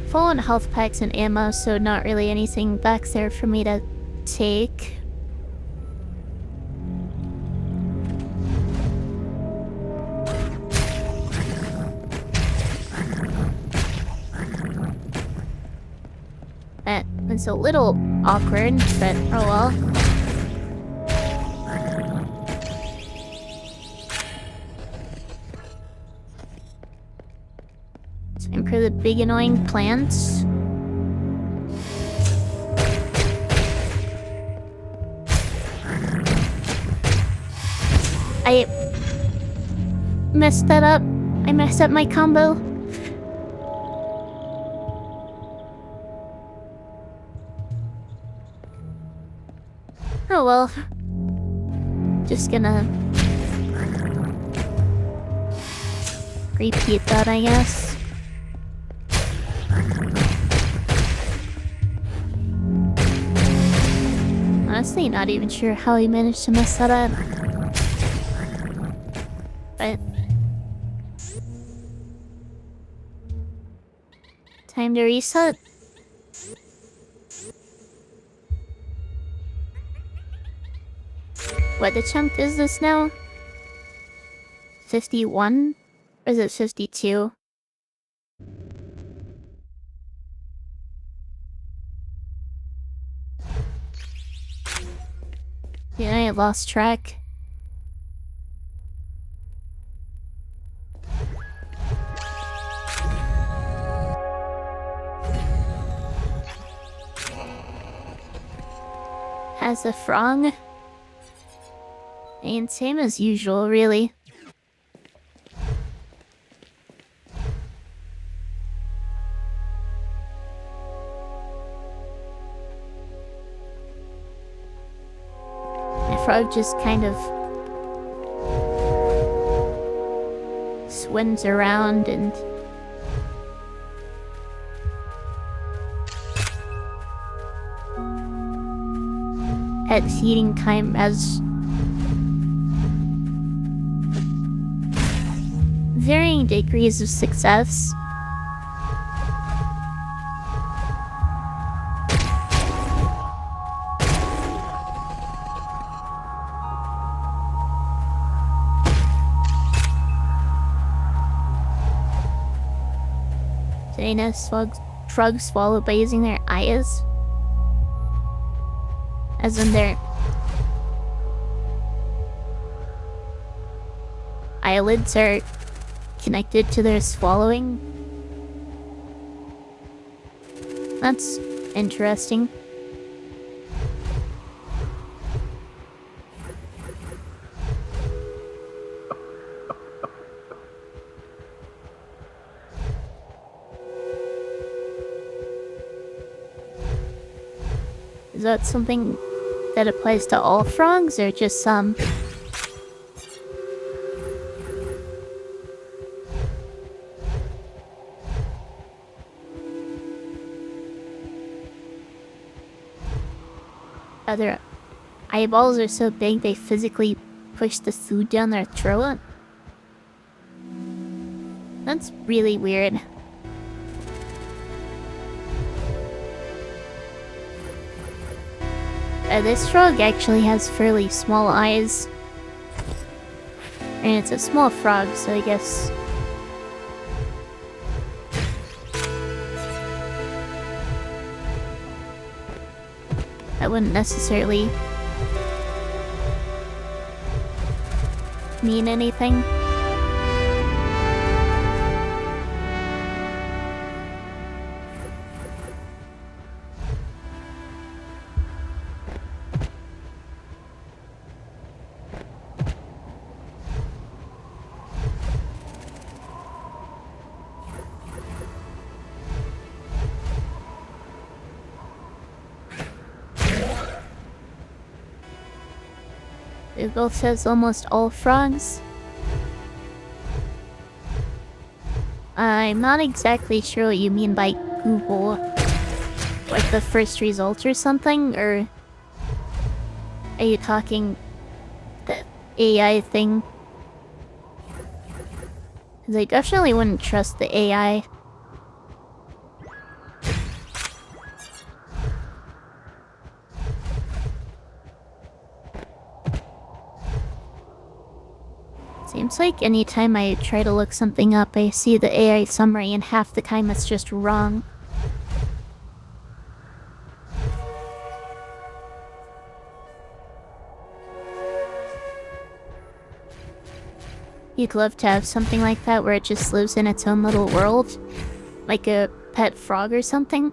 full on health packs and ammo, so not really anything back there for me to take. It's a little awkward, but oh well. Time for the big annoying plants. I messed that up. I messed up my combo. Oh well. Just gonna repeat that, I guess. Honestly, not even sure how he managed to mess that up. But time to reset. What the chunk is this now? 51? Or is it 52? Yeah, I lost track. Has a frog? And same as usual, really. My frog just kind of swims around and at feeding time as varying degrees of success. Dana shrugs swallow by using their eyes. As in their eyelids are connected to their swallowing. That's interesting. Is that something that applies to all frogs or just some? Their eyeballs are so big they physically push the food down their throat. That's really weird. This frog actually has fairly small eyes. And it's a small frog, so I guess that wouldn't necessarily mean anything. Google says almost all frogs. I'm not exactly sure what you mean by Google. Like the first result or something? Or are you talking the AI thing? Because I definitely wouldn't trust the AI. Seems like anytime I try to look something up, I see the AI summary and half the time it's just wrong. You'd love to have something like that where it just lives in its own little world? Like a pet frog or something?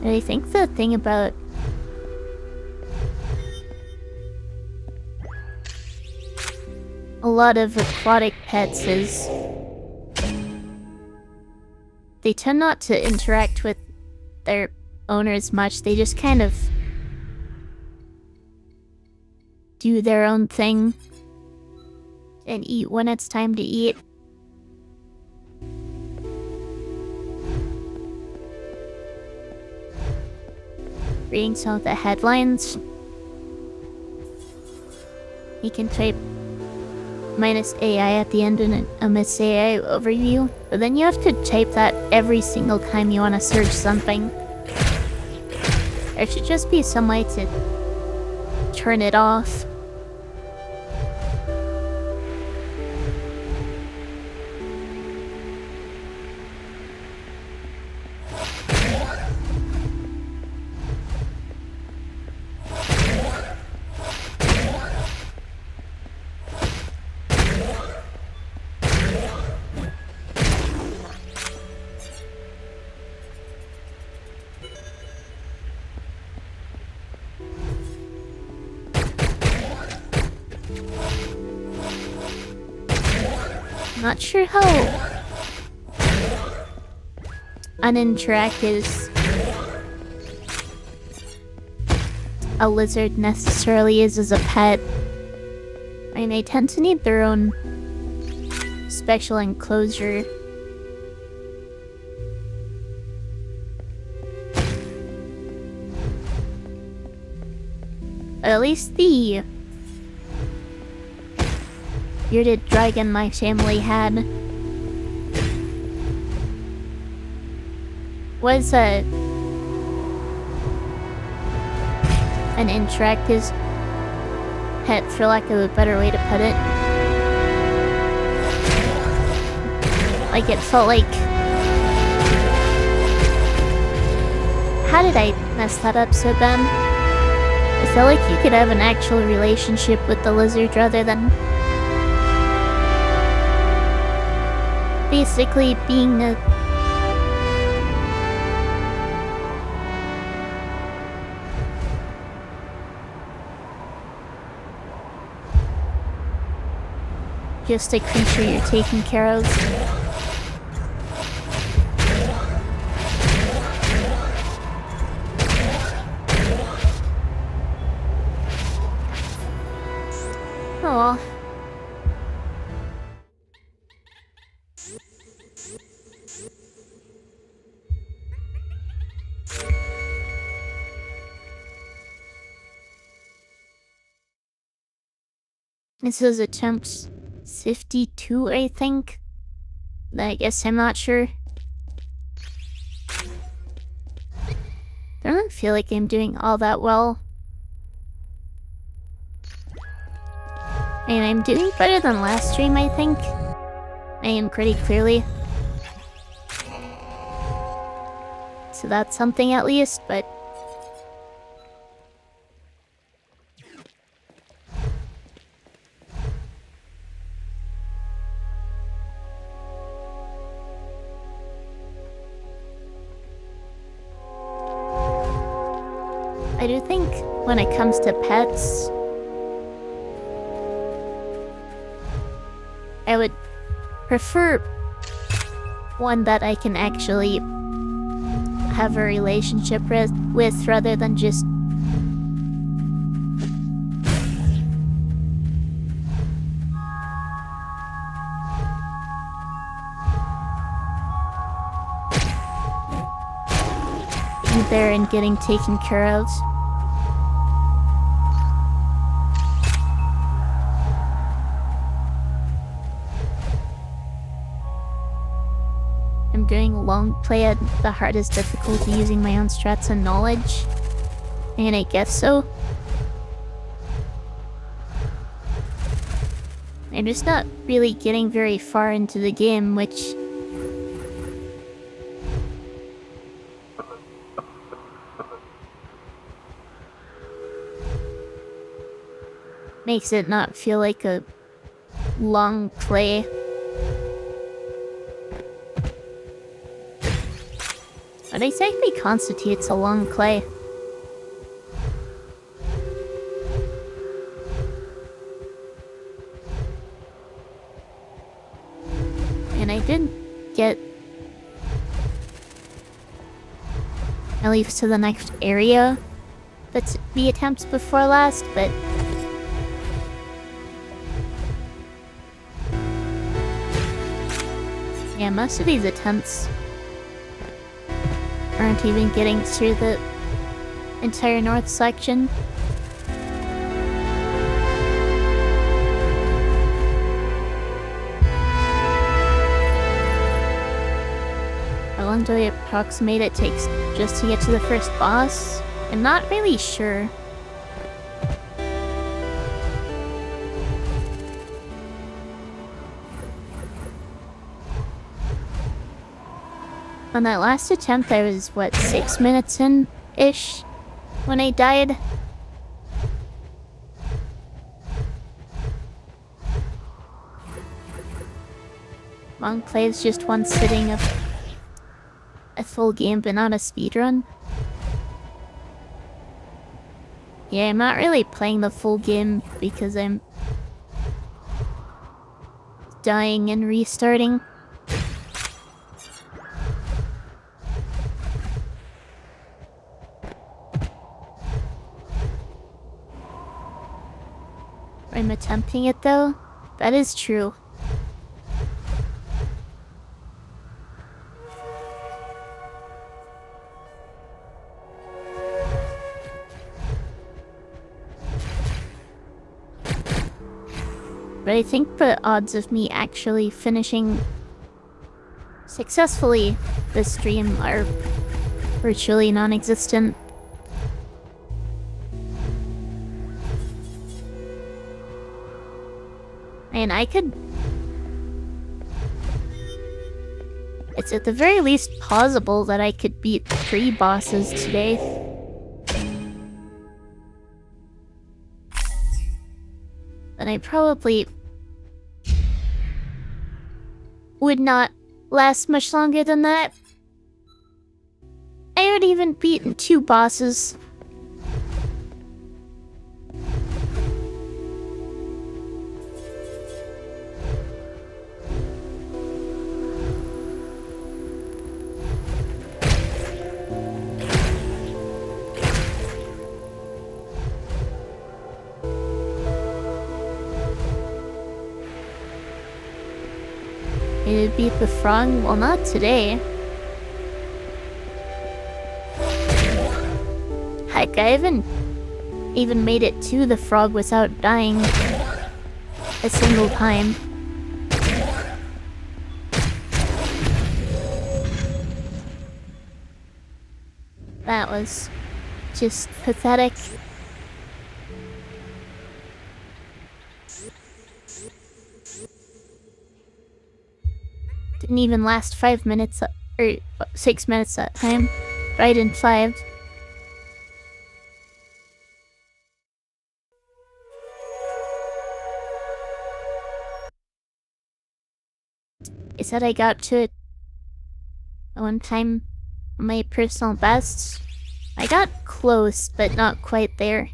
I think the thing about a lot of aquatic pets is they tend not to interact with their owners much. They just kind of do their own thing and eat when it's time to eat. Reading some of the headlines, you can type -AI at the end in a Miss AI overview, but then you have to type that every single time you want to search something. There should just be some way to turn it off. Not sure how uninteractive a lizard necessarily is as a pet. I mean, they tend to need their own special enclosure. At least the bearded dragon my family had was an interactive pet, for lack of a better way to put it. Like, it felt like... How did I mess that up so bad? I felt like you could have an actual relationship with the lizard rather than basically being a just a creature you're taking care of. Oh. This is attempt 52, I think. I guess I'm not sure. I don't feel like I'm doing all that well. I mean, I'm doing better than last stream, I think. I am pretty clearly. So that's something at least, but... I do think when it comes to pets, I would prefer one that I can actually have a relationship with rather than just being there and getting taken care of. I'm doing long play at the hardest difficulty using my own strats and knowledge. And I guess so. I'm just not really getting very far into the game, which makes it not feel like a long play. But exactly constitutes a long play. And I did get at least to the next area that's the attempts before last, but yeah, most of these attempts aren't even getting through the entire north section. How long do we approximate it takes just to get to the first boss? I'm not really sure. On that last attempt, I was, what, 6 minutes in-ish when I died? Long play is just one sitting of a full game, but not a speedrun. Yeah, I'm not really playing the full game because I'm dying and restarting. I'm attempting it though. That is true. But I think the odds of me actually finishing successfully this stream are virtually non-existent. And I could... It's at the very least plausible that I could beat 3 bosses today. But I probably would not last much longer than that. I would even beaten 2 bosses. I beat the frog? Well, not today. Heck, I haven't even made it to the frog without dying a single time. That was just pathetic. Didn't even last 5 minutes, or 6 minutes that time. Right in 5. I said I got to it one time, my personal best. I got close, but not quite there.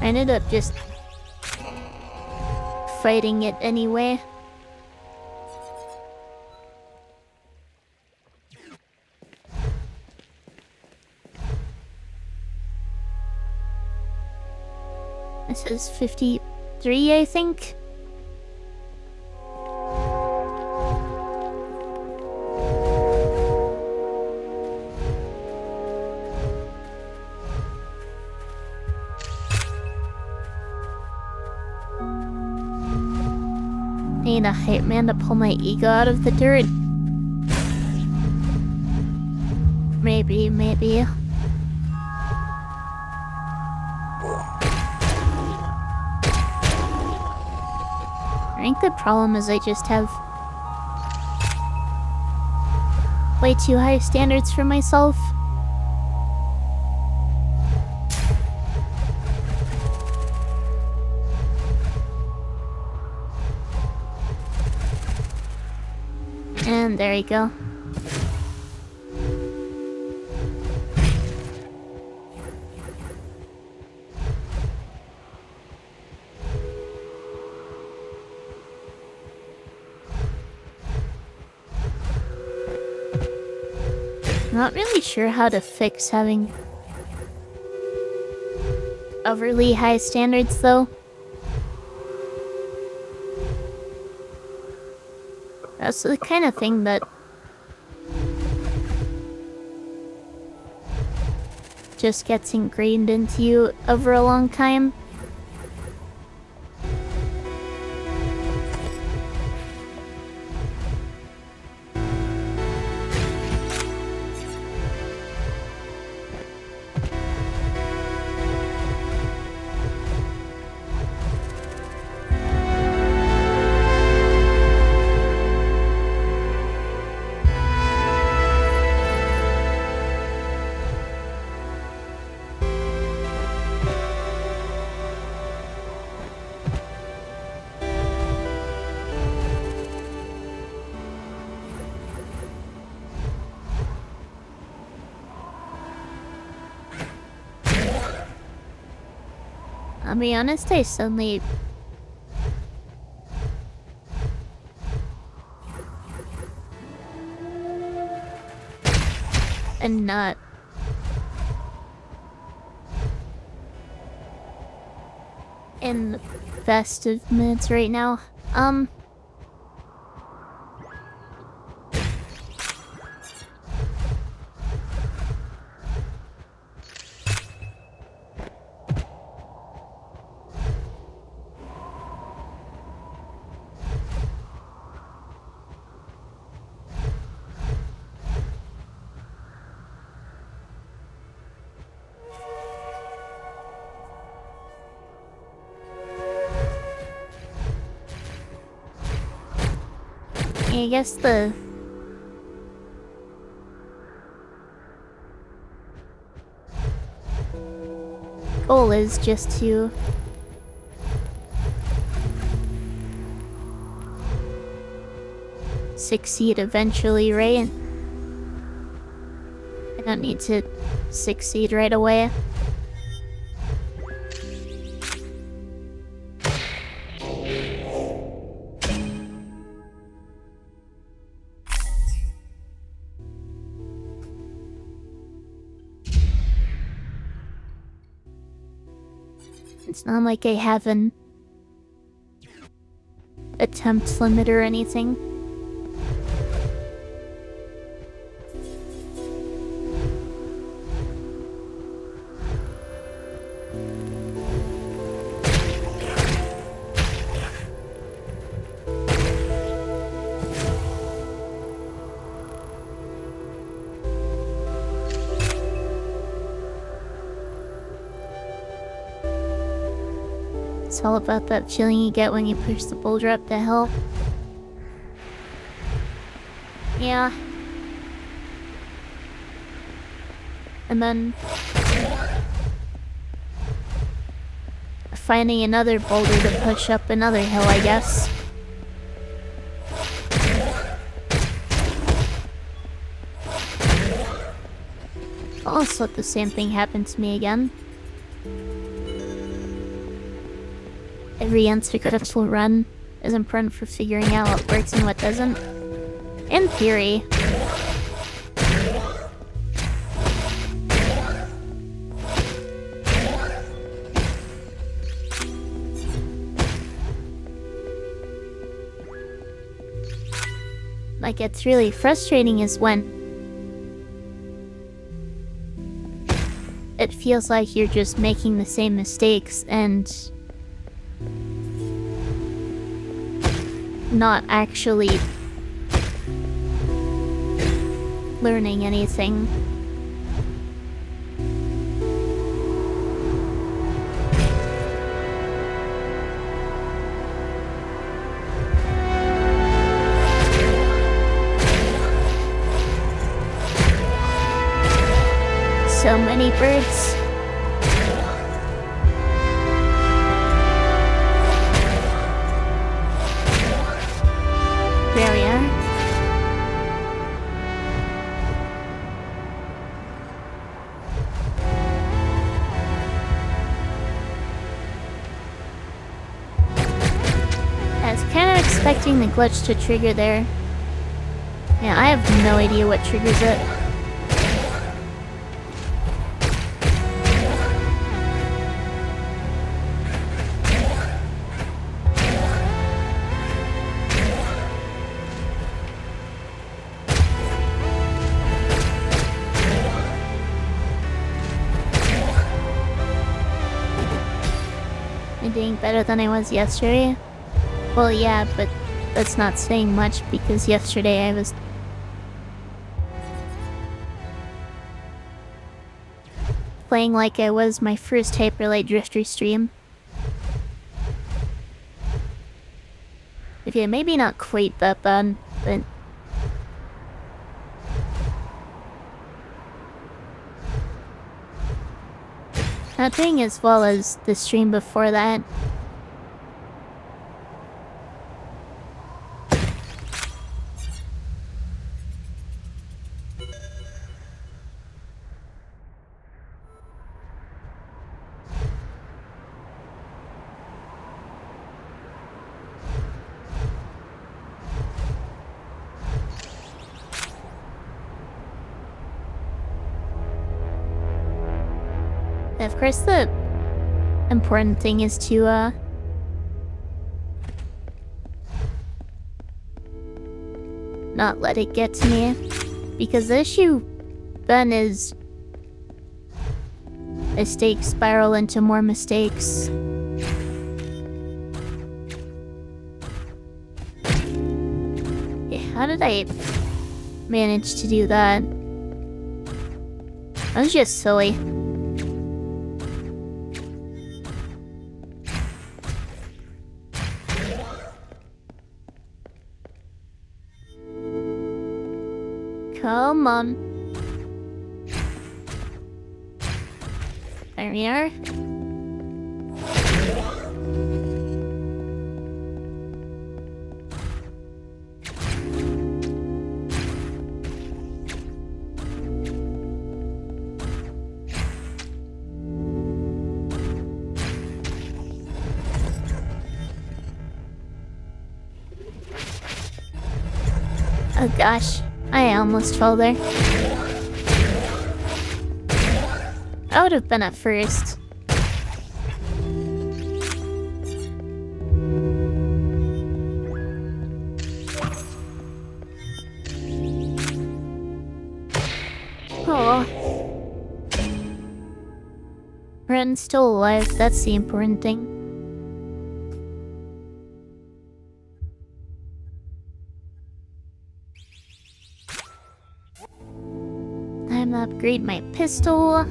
I ended up just fighting it anyway. This is 53, I think. need a hype man to pull my ego out of the dirt. Maybe. I think the problem is I just have way too high standards for myself. And there you go. Not really sure how to fix having overly high standards, though. That's the kind of thing that just gets ingrained into you over a long time. I'll be honest, I suddenly am not in the best of moods right now. I guess the goal is just to succeed eventually, right? I don't need to succeed right away. It's not like I have an attempt limit or anything. It's all about that feeling you get when you push the boulder up the hill. Yeah. And then finding another boulder to push up another hill, I guess. I'll also let the same thing happen to me again. Every unsuccessful run is important for figuring out what works and what doesn't. In theory. What gets really frustrating is when it feels like you're just making the same mistakes and not actually learning anything. So many birds. There we are. I was kind of expecting the glitch to trigger there. Yeah, I have no idea what triggers it. I'm doing better than I was yesterday. Well, yeah, but that's not saying much because yesterday I was playing like it was my first Hyperlight Drifter stream. Okay, maybe not quite that bad, but... not doing as well as the stream before that. Of course, the important thing is to, not let it get to me. Because the issue then is mistakes spiral into more mistakes. Okay, how did I manage to do that? That was just silly. Come on. There we are. Oh gosh. I almost fell there. I would have been at first. Oh. Ren's still alive, that's the important thing. Time to upgrade my pistol.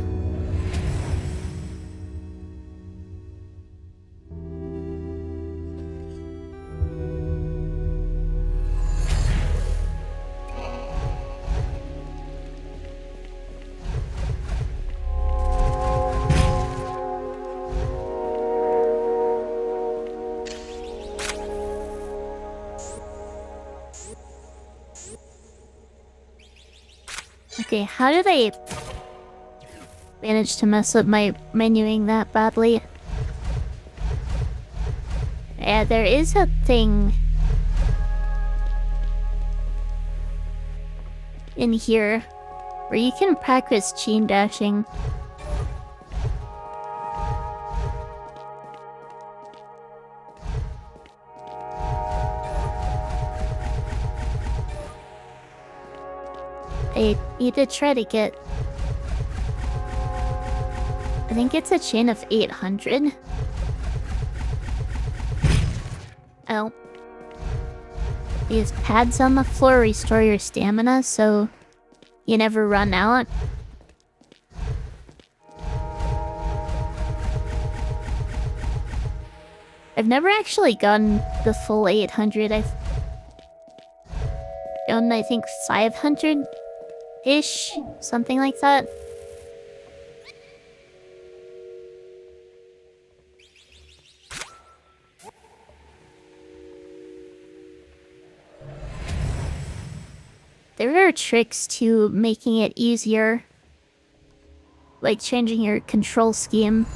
Okay, how did I manage to mess up my menuing that badly? Yeah, there is a thing in here where you can practice chain dashing. I need to try to get... I think it's a chain of 800. Oh. These pads on the floor restore your stamina, so you never run out. I've never actually gotten the full 800. I've done, I think, 500-ish, something like that. There are tricks to making it easier, like changing your control scheme.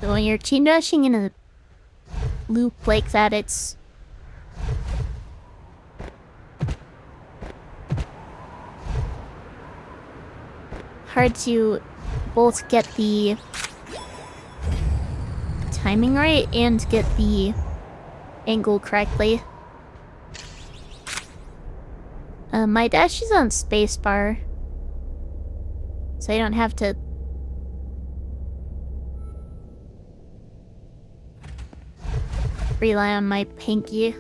So when you're chain dashing in a loop like that, it's hard to both get the timing right and get the angle correctly. My dash is on spacebar, so I don't have to rely on my pinky.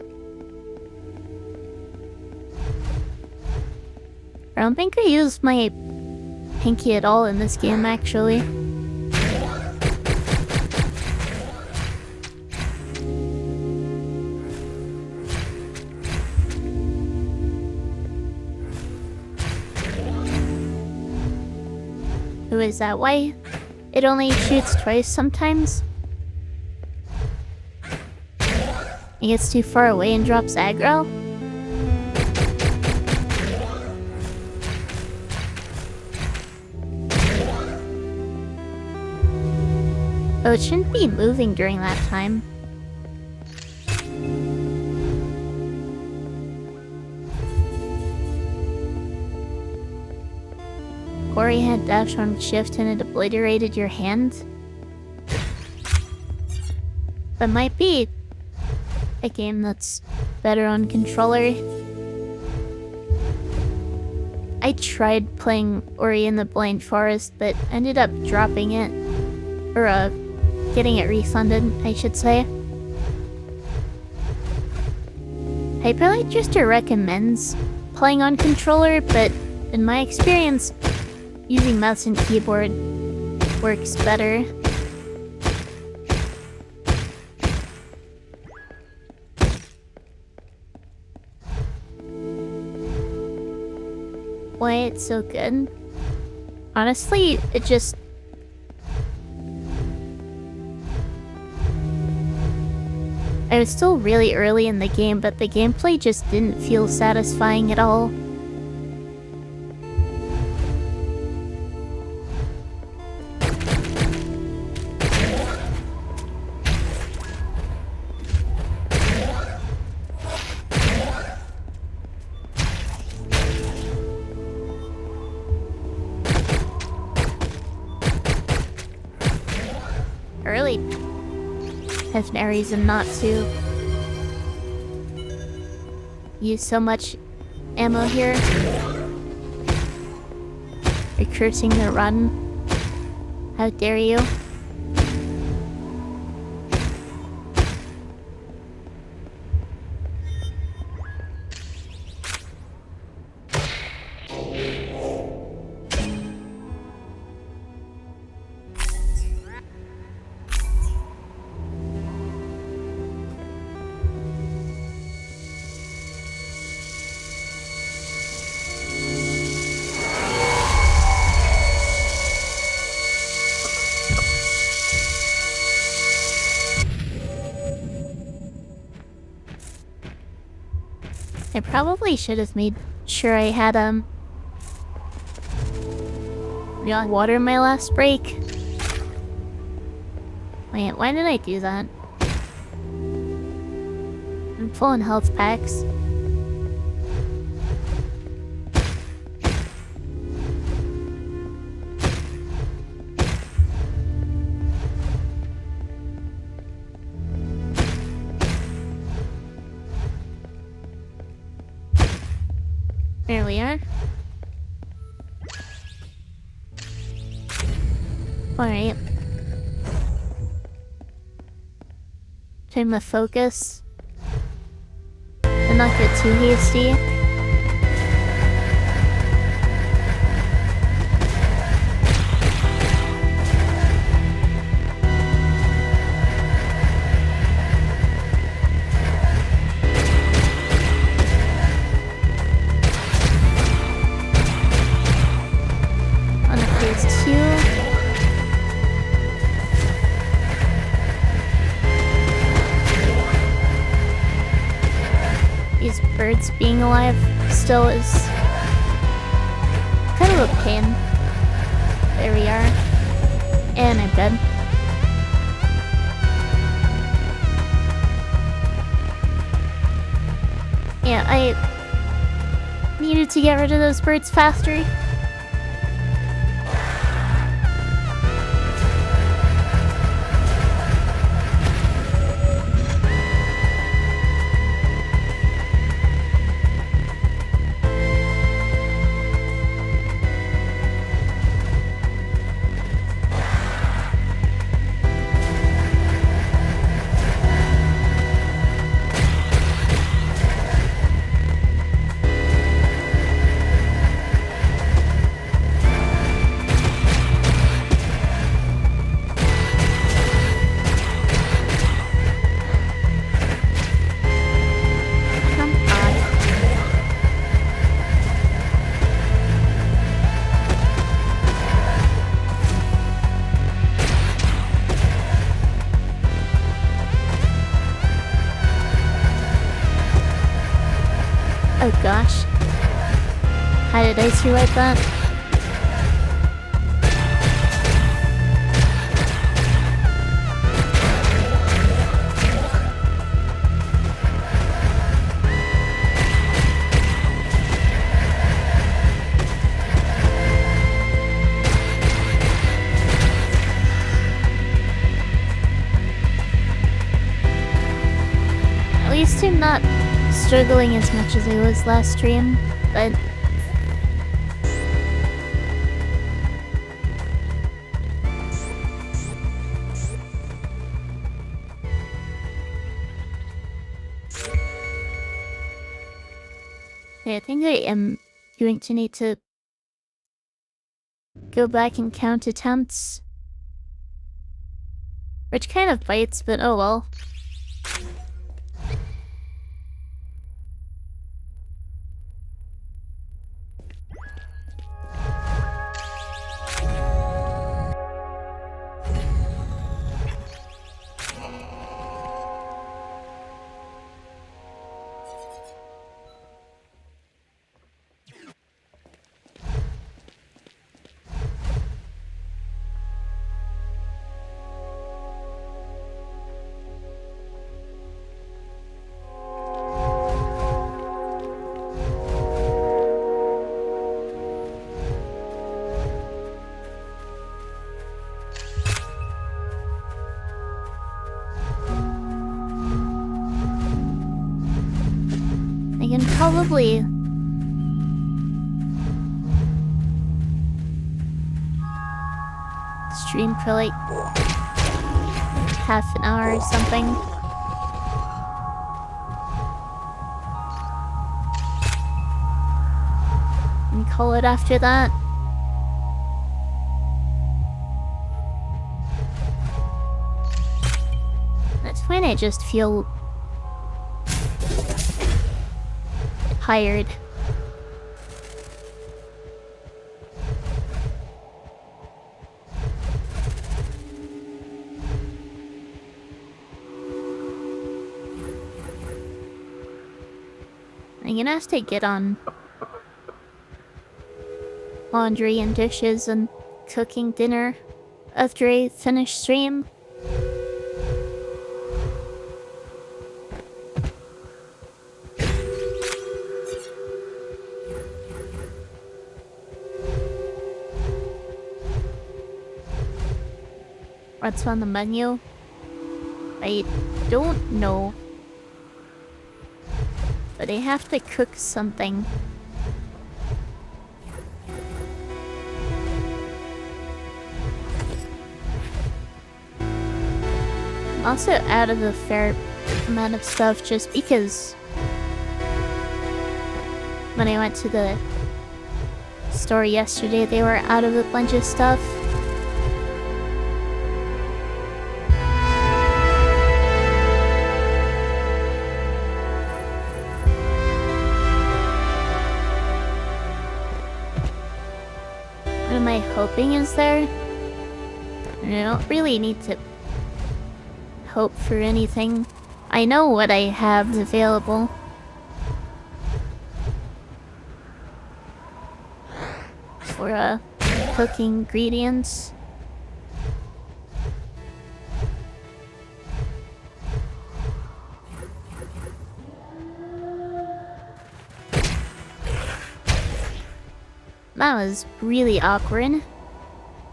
I don't think I used my pinky at all in this game, actually. Oh, is that why it only shoots twice sometimes? It gets too far away and drops aggro? Oh, it shouldn't be moving during that time. Ori had dash on shift and it obliterated your hand? That might be a game that's better on controller. I tried playing Ori in the Blind Forest, but ended up dropping it. Or, getting it refunded, I should say. Hyperlight recommends playing on controller, but in my experience, using mouse and keyboard works better. Why it's so good? Honestly, it just... I was still really early in the game, but the gameplay just didn't feel satisfying at all. Early has no reason not to use so much ammo here. Recruiting the run. How dare you? I probably should have made sure I had, water in my last break. Wait, why did I do that? I'm full on health packs. There we are. Alright. Time to focus. And not get too hasty. On to phase 2. These birds being alive still is kind of a pain. There we are. And I'm dead. Yeah, I needed to get rid of those birds faster. Oh gosh. How did I survive that? At least I'm not struggling as much as I was last stream, but yeah, I think I am going to need to go back and count attempts, which kind of bites, but oh well. I can probably stream for like half an hour or something. And call it after that. That's when I just feel tired. I'm gonna have to get on laundry and dishes and cooking dinner after I finish stream. What's on the menu? I don't know. But I have to cook something. Also out of a fair amount of stuff just because when I went to the store yesterday, they were out of a bunch of stuff. What am I hoping is there? I don't really need to hope for anything. I know what I have available. For cooking ingredients. That was really awkward.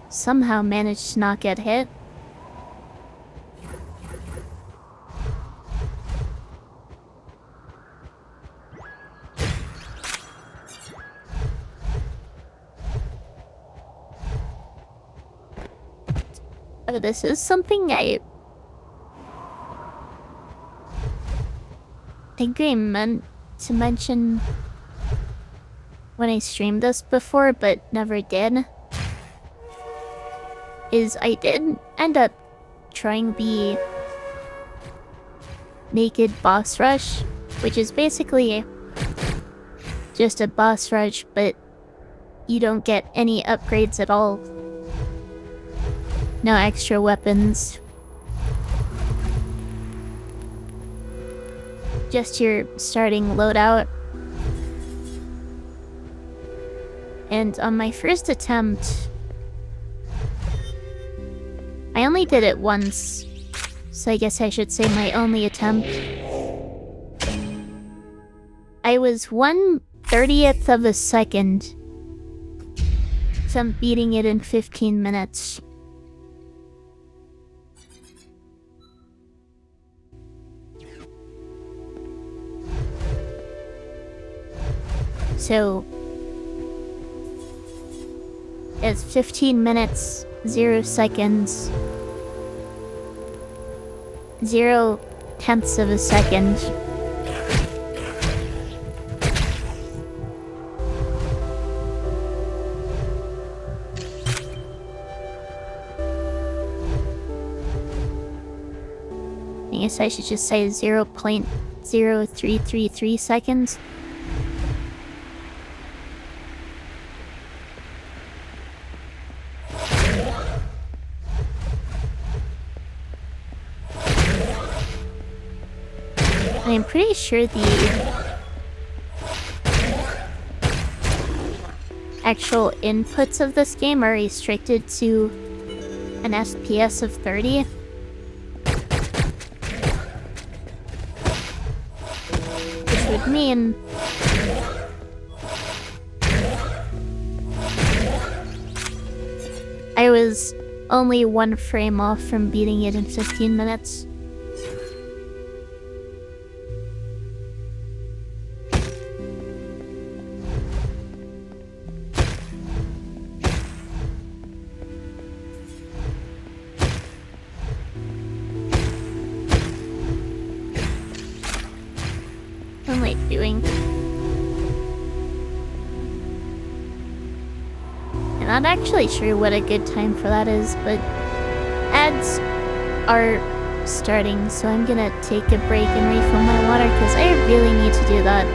Somehow managed to not get hit. Oh, this is something I think I meant to mention when I streamed this before, but never did. Is I did end up trying the Naked Boss Rush, which is basically just a boss rush, but you don't get any upgrades at all. No extra weapons. Just your starting loadout. And on my first attempt, I only did it once, so I guess I should say my only attempt. I was 1/30th of a second from beating it in 15 minutes. So it's 15 minutes, 0 seconds, 0/10 of a second. I guess I should just say 0.0333 seconds. I'm pretty sure the actual inputs of this game are restricted to an FPS of 30. Which would mean I was only 1 frame off from beating it in 15 minutes. What am I doing? I'm not actually sure what a good time for that is, but ads are starting, so I'm gonna take a break and refill my water because I really need to do that.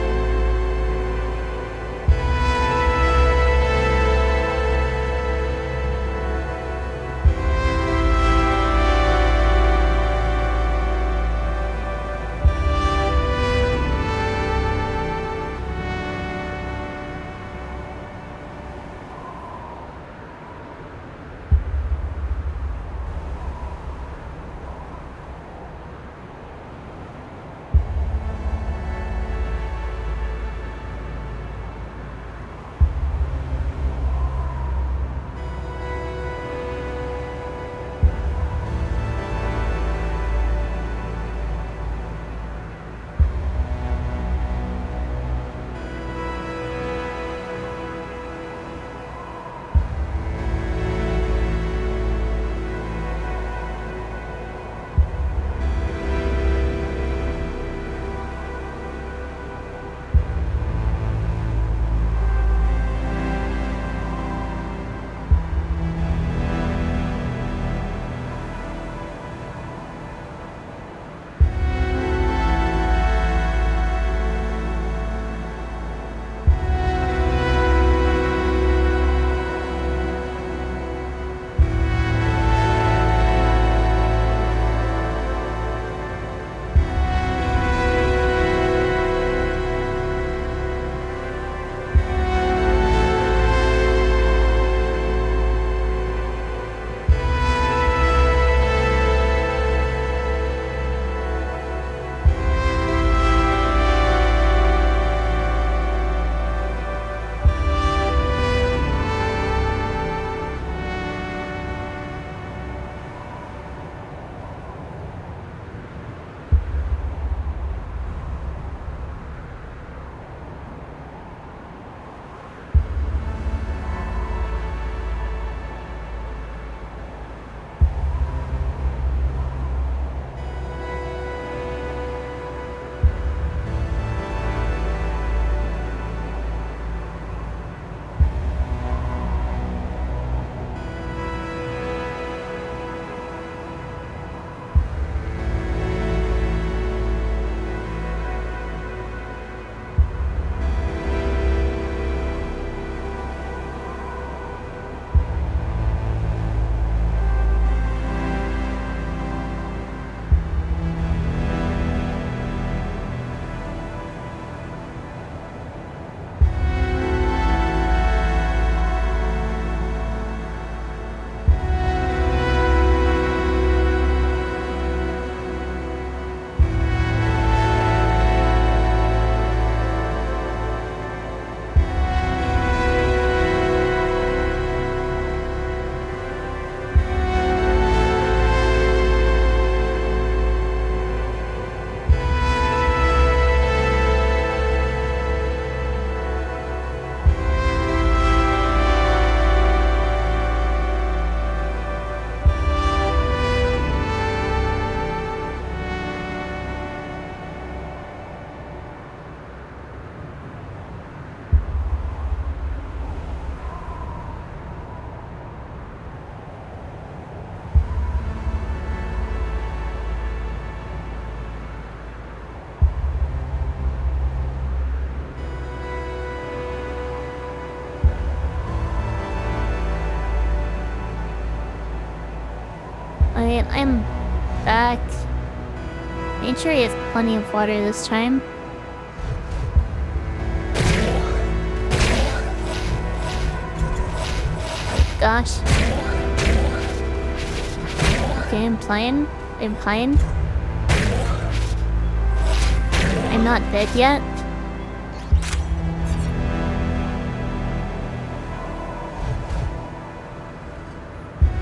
Alright, I'm back. Make sure you have plenty of water this time. Gosh. Okay, I'm playing. I'm not dead yet.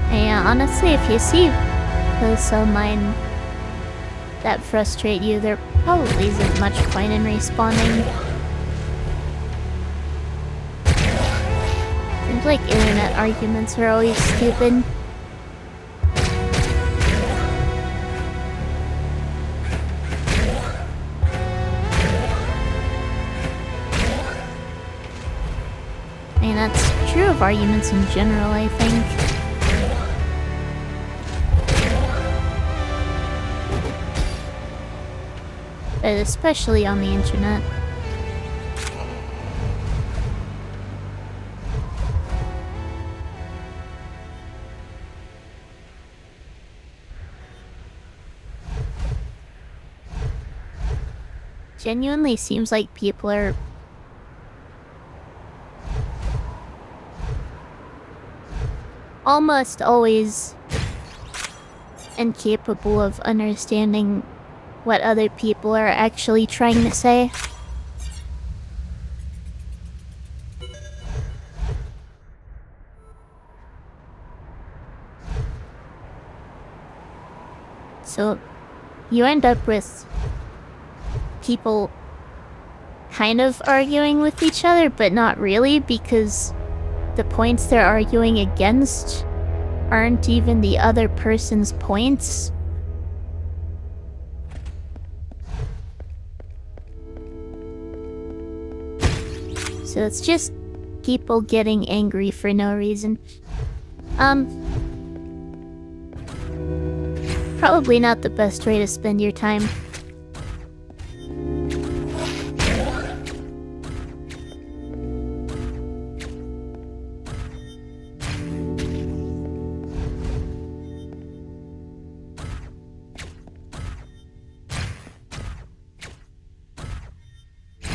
And honestly, if you see posts online that frustrate you, there probably isn't much point in responding. Seems like internet arguments are always stupid. And that's true of arguments in general, I think. But especially on the internet. Genuinely seems like people are almost always incapable of understanding what other people are actually trying to say. So you end up with people kind of arguing with each other, but not really, because the points they're arguing against aren't even the other person's points. So it's just people getting angry for no reason. Probably not the best way to spend your time.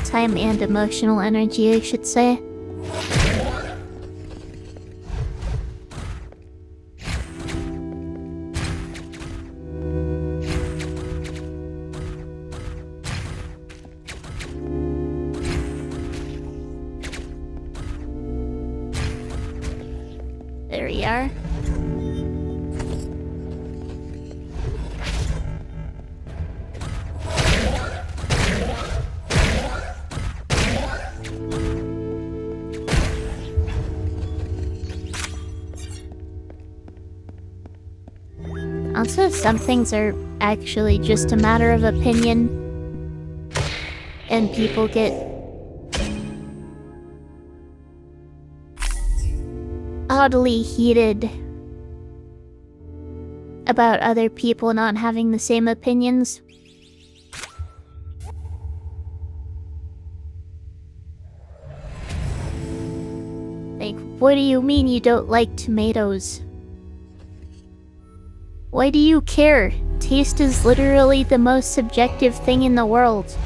Time and emotional energy, I should say. There we are. Also, some things are actually just a matter of opinion, and people get oddly heated about other people not having the same opinions. Like, what do you mean you don't like tomatoes? Why do you care? Taste is literally the most subjective thing in the world.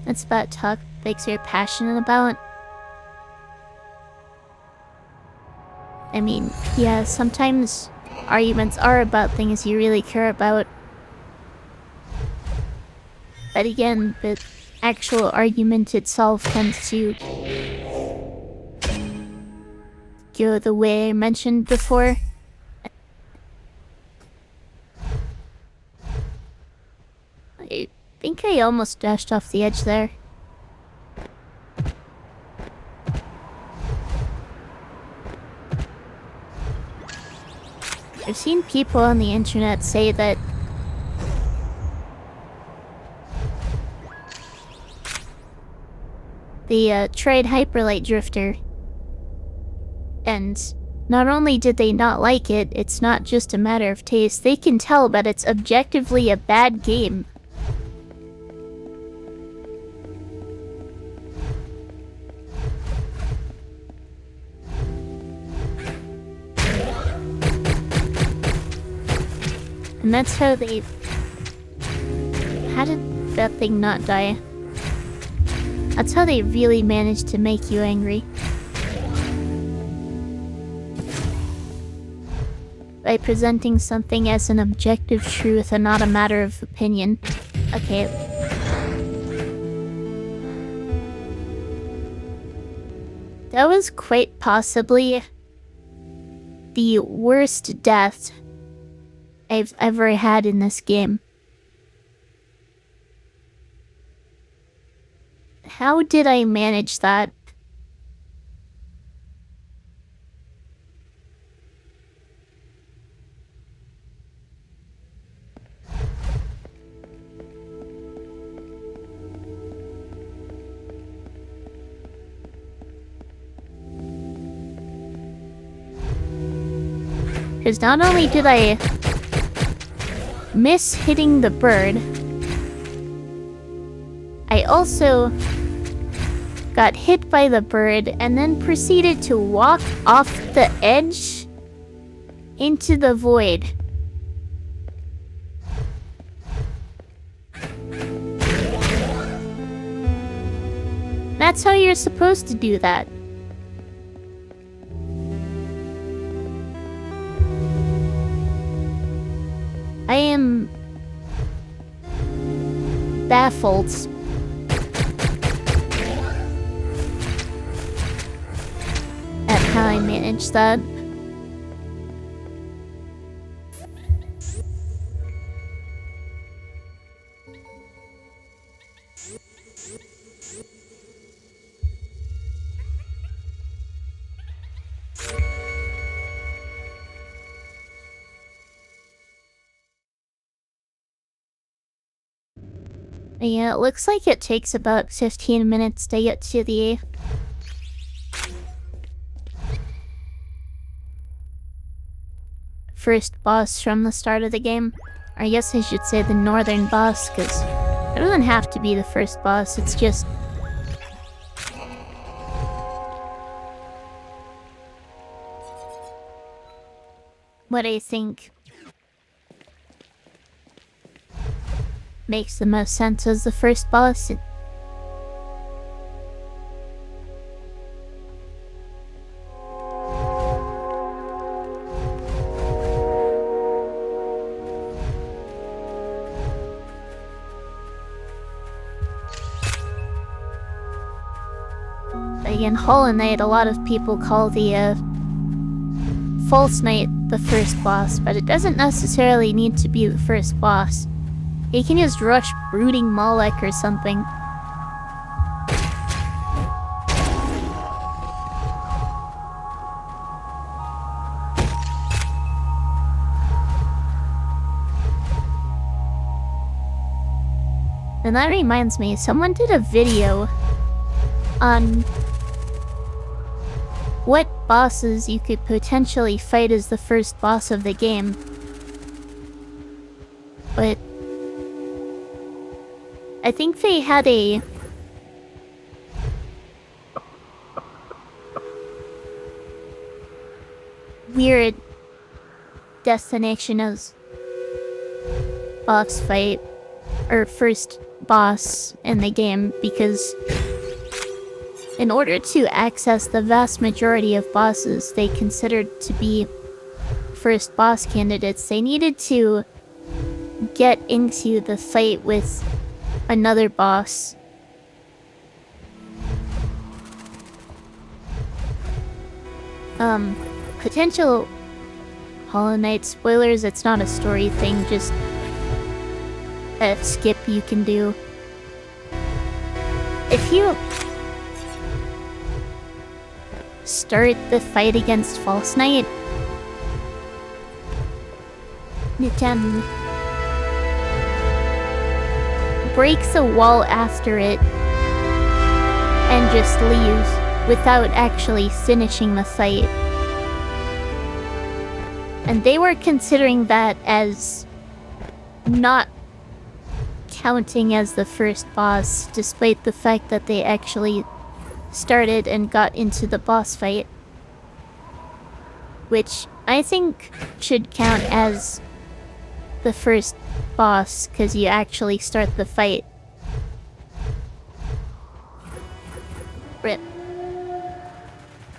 It's about topics you're passionate about. I mean, yeah, sometimes arguments are about things you really care about. But again, the actual argument itself tends to go the way I mentioned before. I think I almost dashed off the edge there. I've seen people on the internet say that They tried Hyperlight Drifter. And not only did they not like it, it's not just a matter of taste. They can tell that it's objectively a bad game. And that's how they... How did that thing not die? That's how they really managed to make you angry. By presenting something as an objective truth and not a matter of opinion. Okay. That was quite possibly the worst death I've ever had in this game. How did I manage that? Because not only did I miss hitting the bird, I also got hit by the bird and then proceeded to walk off the edge into the void. That's how you're supposed to do that. I am baffled. At how I managed that. Yeah, it looks like it takes about 15 minutes to get to the first boss from the start of the game. Or I guess I should say the northern boss, because it doesn't have to be the first boss, it's just... what I think makes the most sense as the first boss. Again, Hollow Knight, a lot of people call the False Knight the first boss, but it doesn't necessarily need to be the first boss. You can just rush Brooding Malek or something. And that reminds me, someone did a video on what bosses you could potentially fight as the first boss of the game. But I think they had a weird destination as boss fight, or first boss in the game, because in order to access the vast majority of bosses they considered to be first boss candidates, they needed to get into the fight with another boss. Potential Hollow Knight spoilers, it's not a story thing, just a skip you can do. If you start the fight against False Knight, you can break the wall after it and just leaves without actually finishing the fight. And they were considering that as not counting as the first boss, despite the fact that they actually started and got into the boss fight. Which I think should count as the first boss, because you actually start the fight. Rip.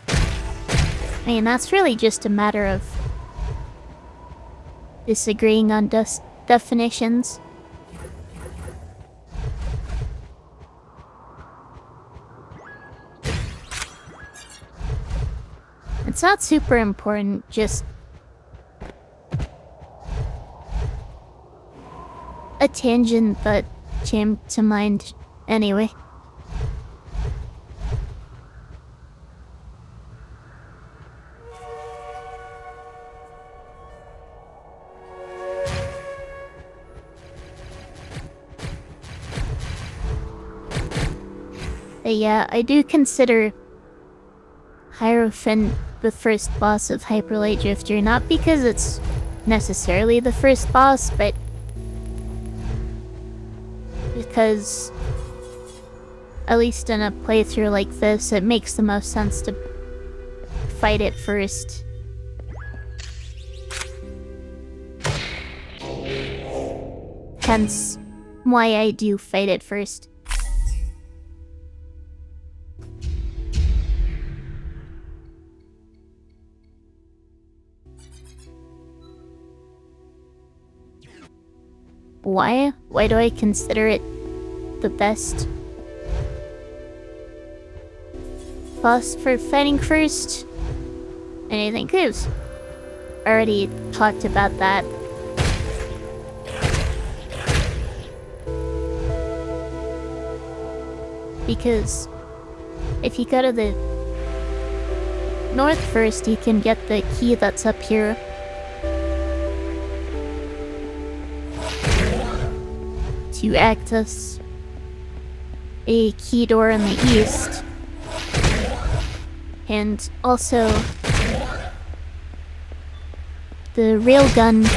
I mean, that's really just a matter of disagreeing on definitions. It's not super important, just a tangent that came to mind anyway. But yeah, I do consider Hierophant the first boss of Hyper Light Drifter, not because it's necessarily the first boss, but because, at least in a playthrough like this, it makes the most sense to fight it first. Hence, why I do fight it first. Why? Why do I consider it the best boss for fighting first? And I think I've already talked about that. Because if you go to the north first, you can get the key that's up here. To access a key door in the east, and also the railgun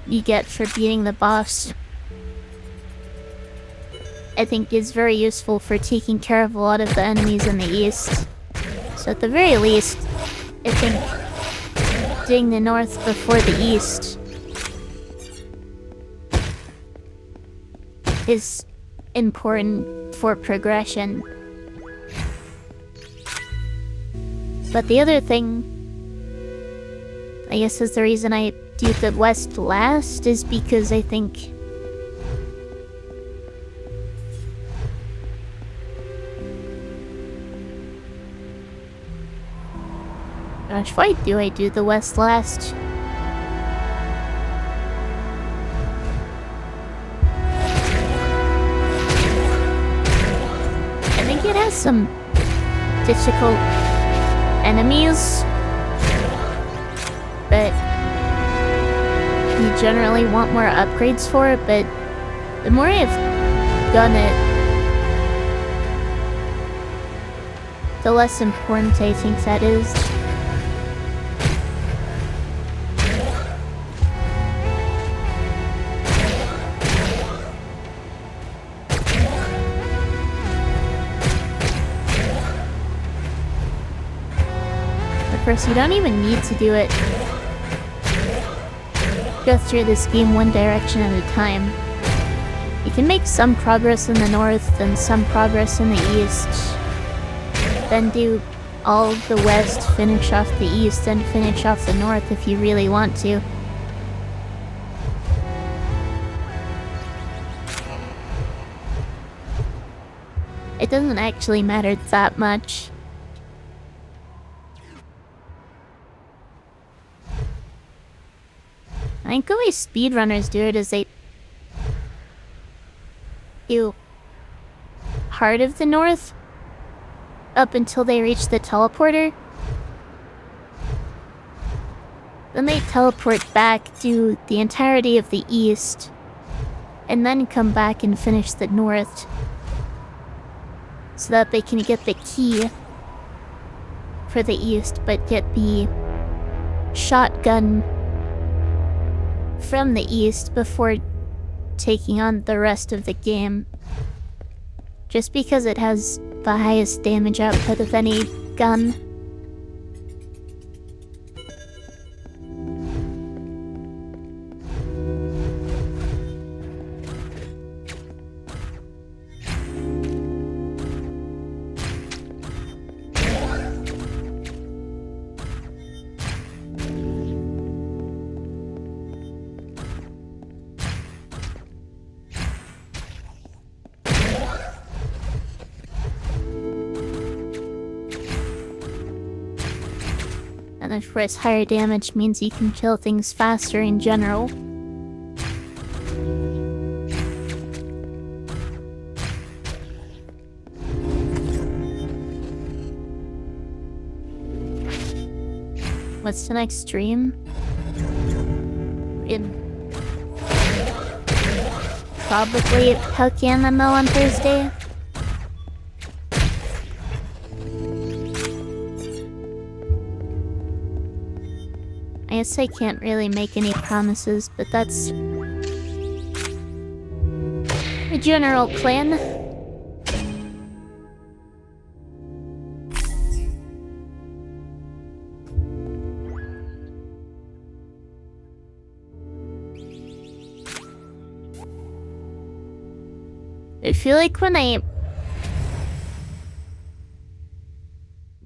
you get for beating the boss, I think is very useful for taking care of a lot of the enemies in the east. So at the very least, I think doing the north before the east is important for progression. But the other thing, I guess is the reason I do the west last, is because I think gosh, why do I do the west last? It has some difficult enemies, but you generally want more upgrades for it, but the more I've done it, the less important I think that is. Of course, you don't even need to do it. Go through this game one direction at a time. You can make some progress in the north and some progress in the east. Then do all of the west, finish off the east, and finish off the north if you really want to. It doesn't actually matter that much. I think the way speedrunners do it is they do Heart of the North up until they reach the teleporter. Then they teleport back, do the entirety of the east, and then come back and finish the north. so that they can get the key for the East, but get the shotgun from the East before taking on the rest of the game. Just because it has the highest damage output of any gun. And of course, higher damage means you can kill things faster in general. What's the next stream? Probably Pokemon MMO on Thursday. I guess I can't really make any promises, but that's a general plan. I feel like when I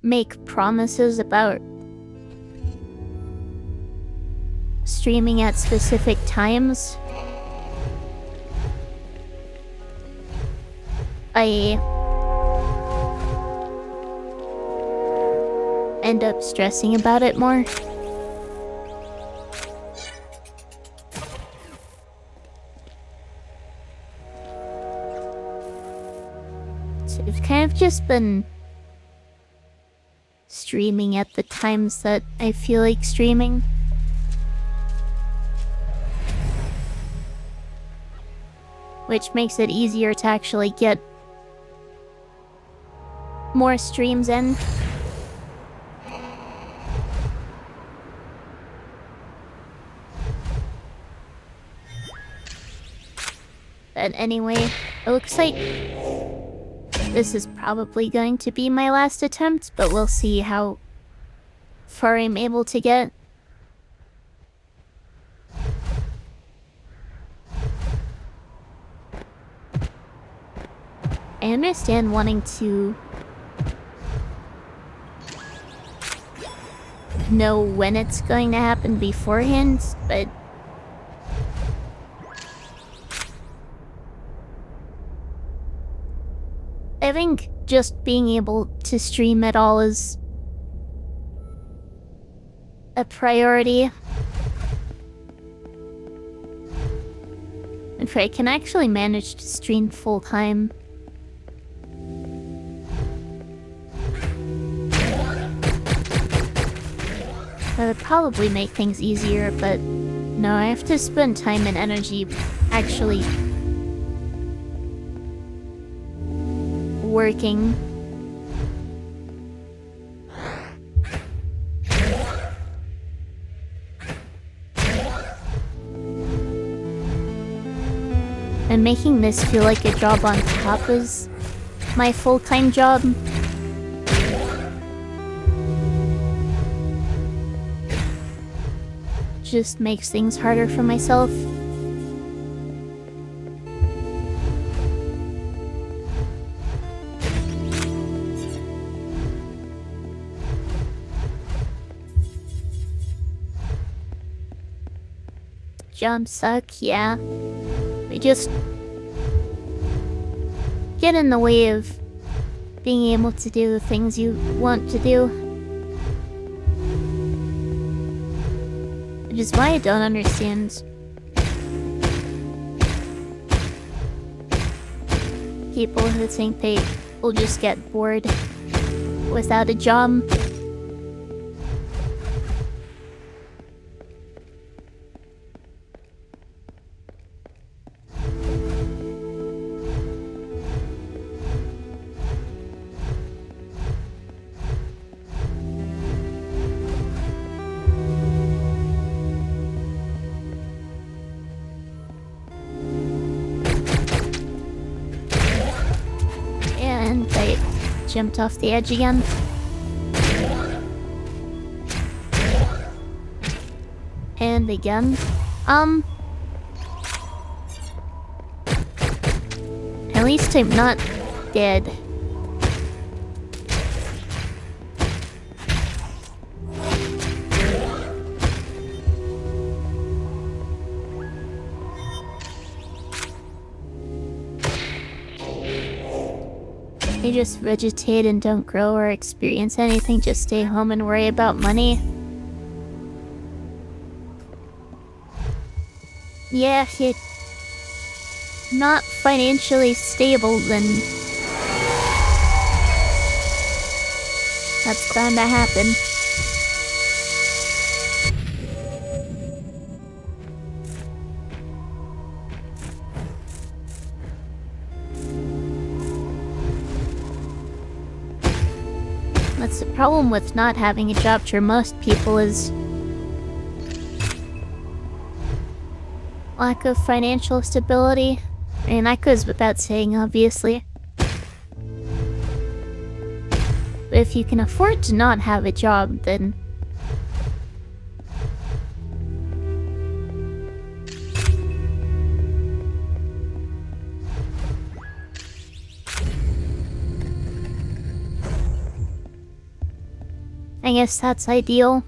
make promises about streaming at specific times, I end up stressing about it more. So I've kind of just been streaming at the times that I feel like streaming. Which makes it easier to actually get more streams in. But anyway, it looks like this is probably going to be my last attempt, but we'll see how far I'm able to get. I understand wanting to know when it's going to happen beforehand, but I think just being able to stream at all is a priority. If I can actually manage to stream full-time, that would probably make things easier, but no, I have to spend time and energy actually working. And making this feel like a job on top is my full-time job. Just makes things harder for myself. Jumps suck, yeah. They just get in the way of being able to do the things you want to do. Which is why I don't understand people who think they will just get bored without a job. jumped off the edge again. And again. At least I'm not dead. They just vegetate and don't grow or experience anything, just stay home and worry about money. Yeah, if you're not financially stable, then that's bound to happen. That's the problem with not having a job for most people is lack of financial stability. I mean, that goes without saying, obviously. But if you can afford to not have a job, then I guess that's ideal.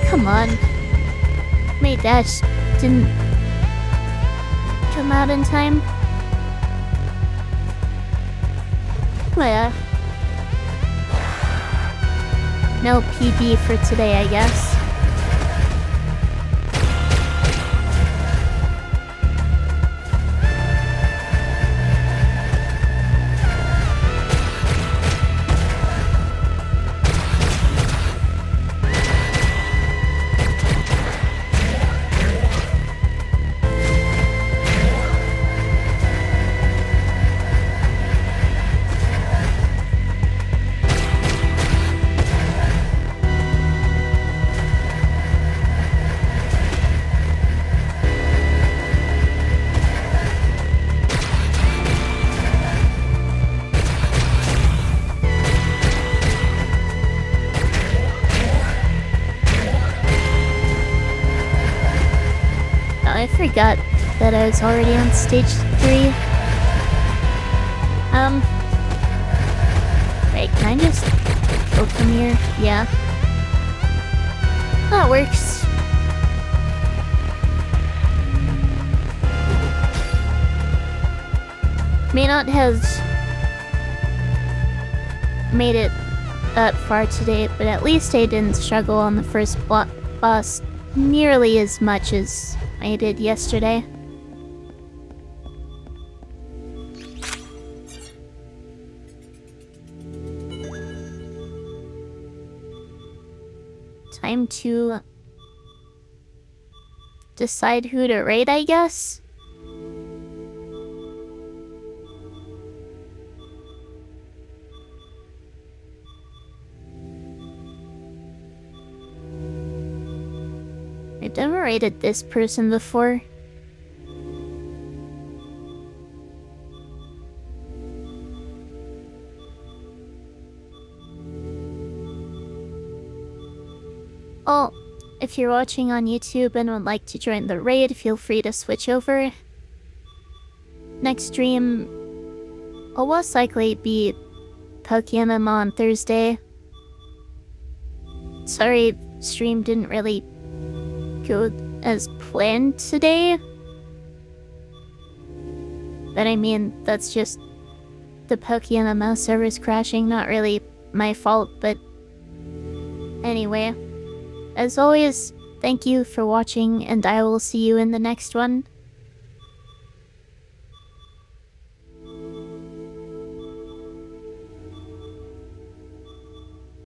Come on. My dash didn't come out in time. Well, yeah. No PB for today, I guess. I forgot that I was already on stage 3. Wait, can I just go from here? Yeah. That works. May not have made it that far today, but at least I didn't struggle on the first boss nearly as much as I did yesterday. Time to decide who to raid, I guess? I've never raided this person before. Oh, if you're watching on YouTube and would like to join the raid, feel free to switch over. Next stream will most likely be Pokemon on Thursday. Sorry, stream didn't really go as planned today. But I mean, that's just the Pokemon servers crashing, not really my fault, but anyway. As always, thank you for watching, and I will see you in the next one.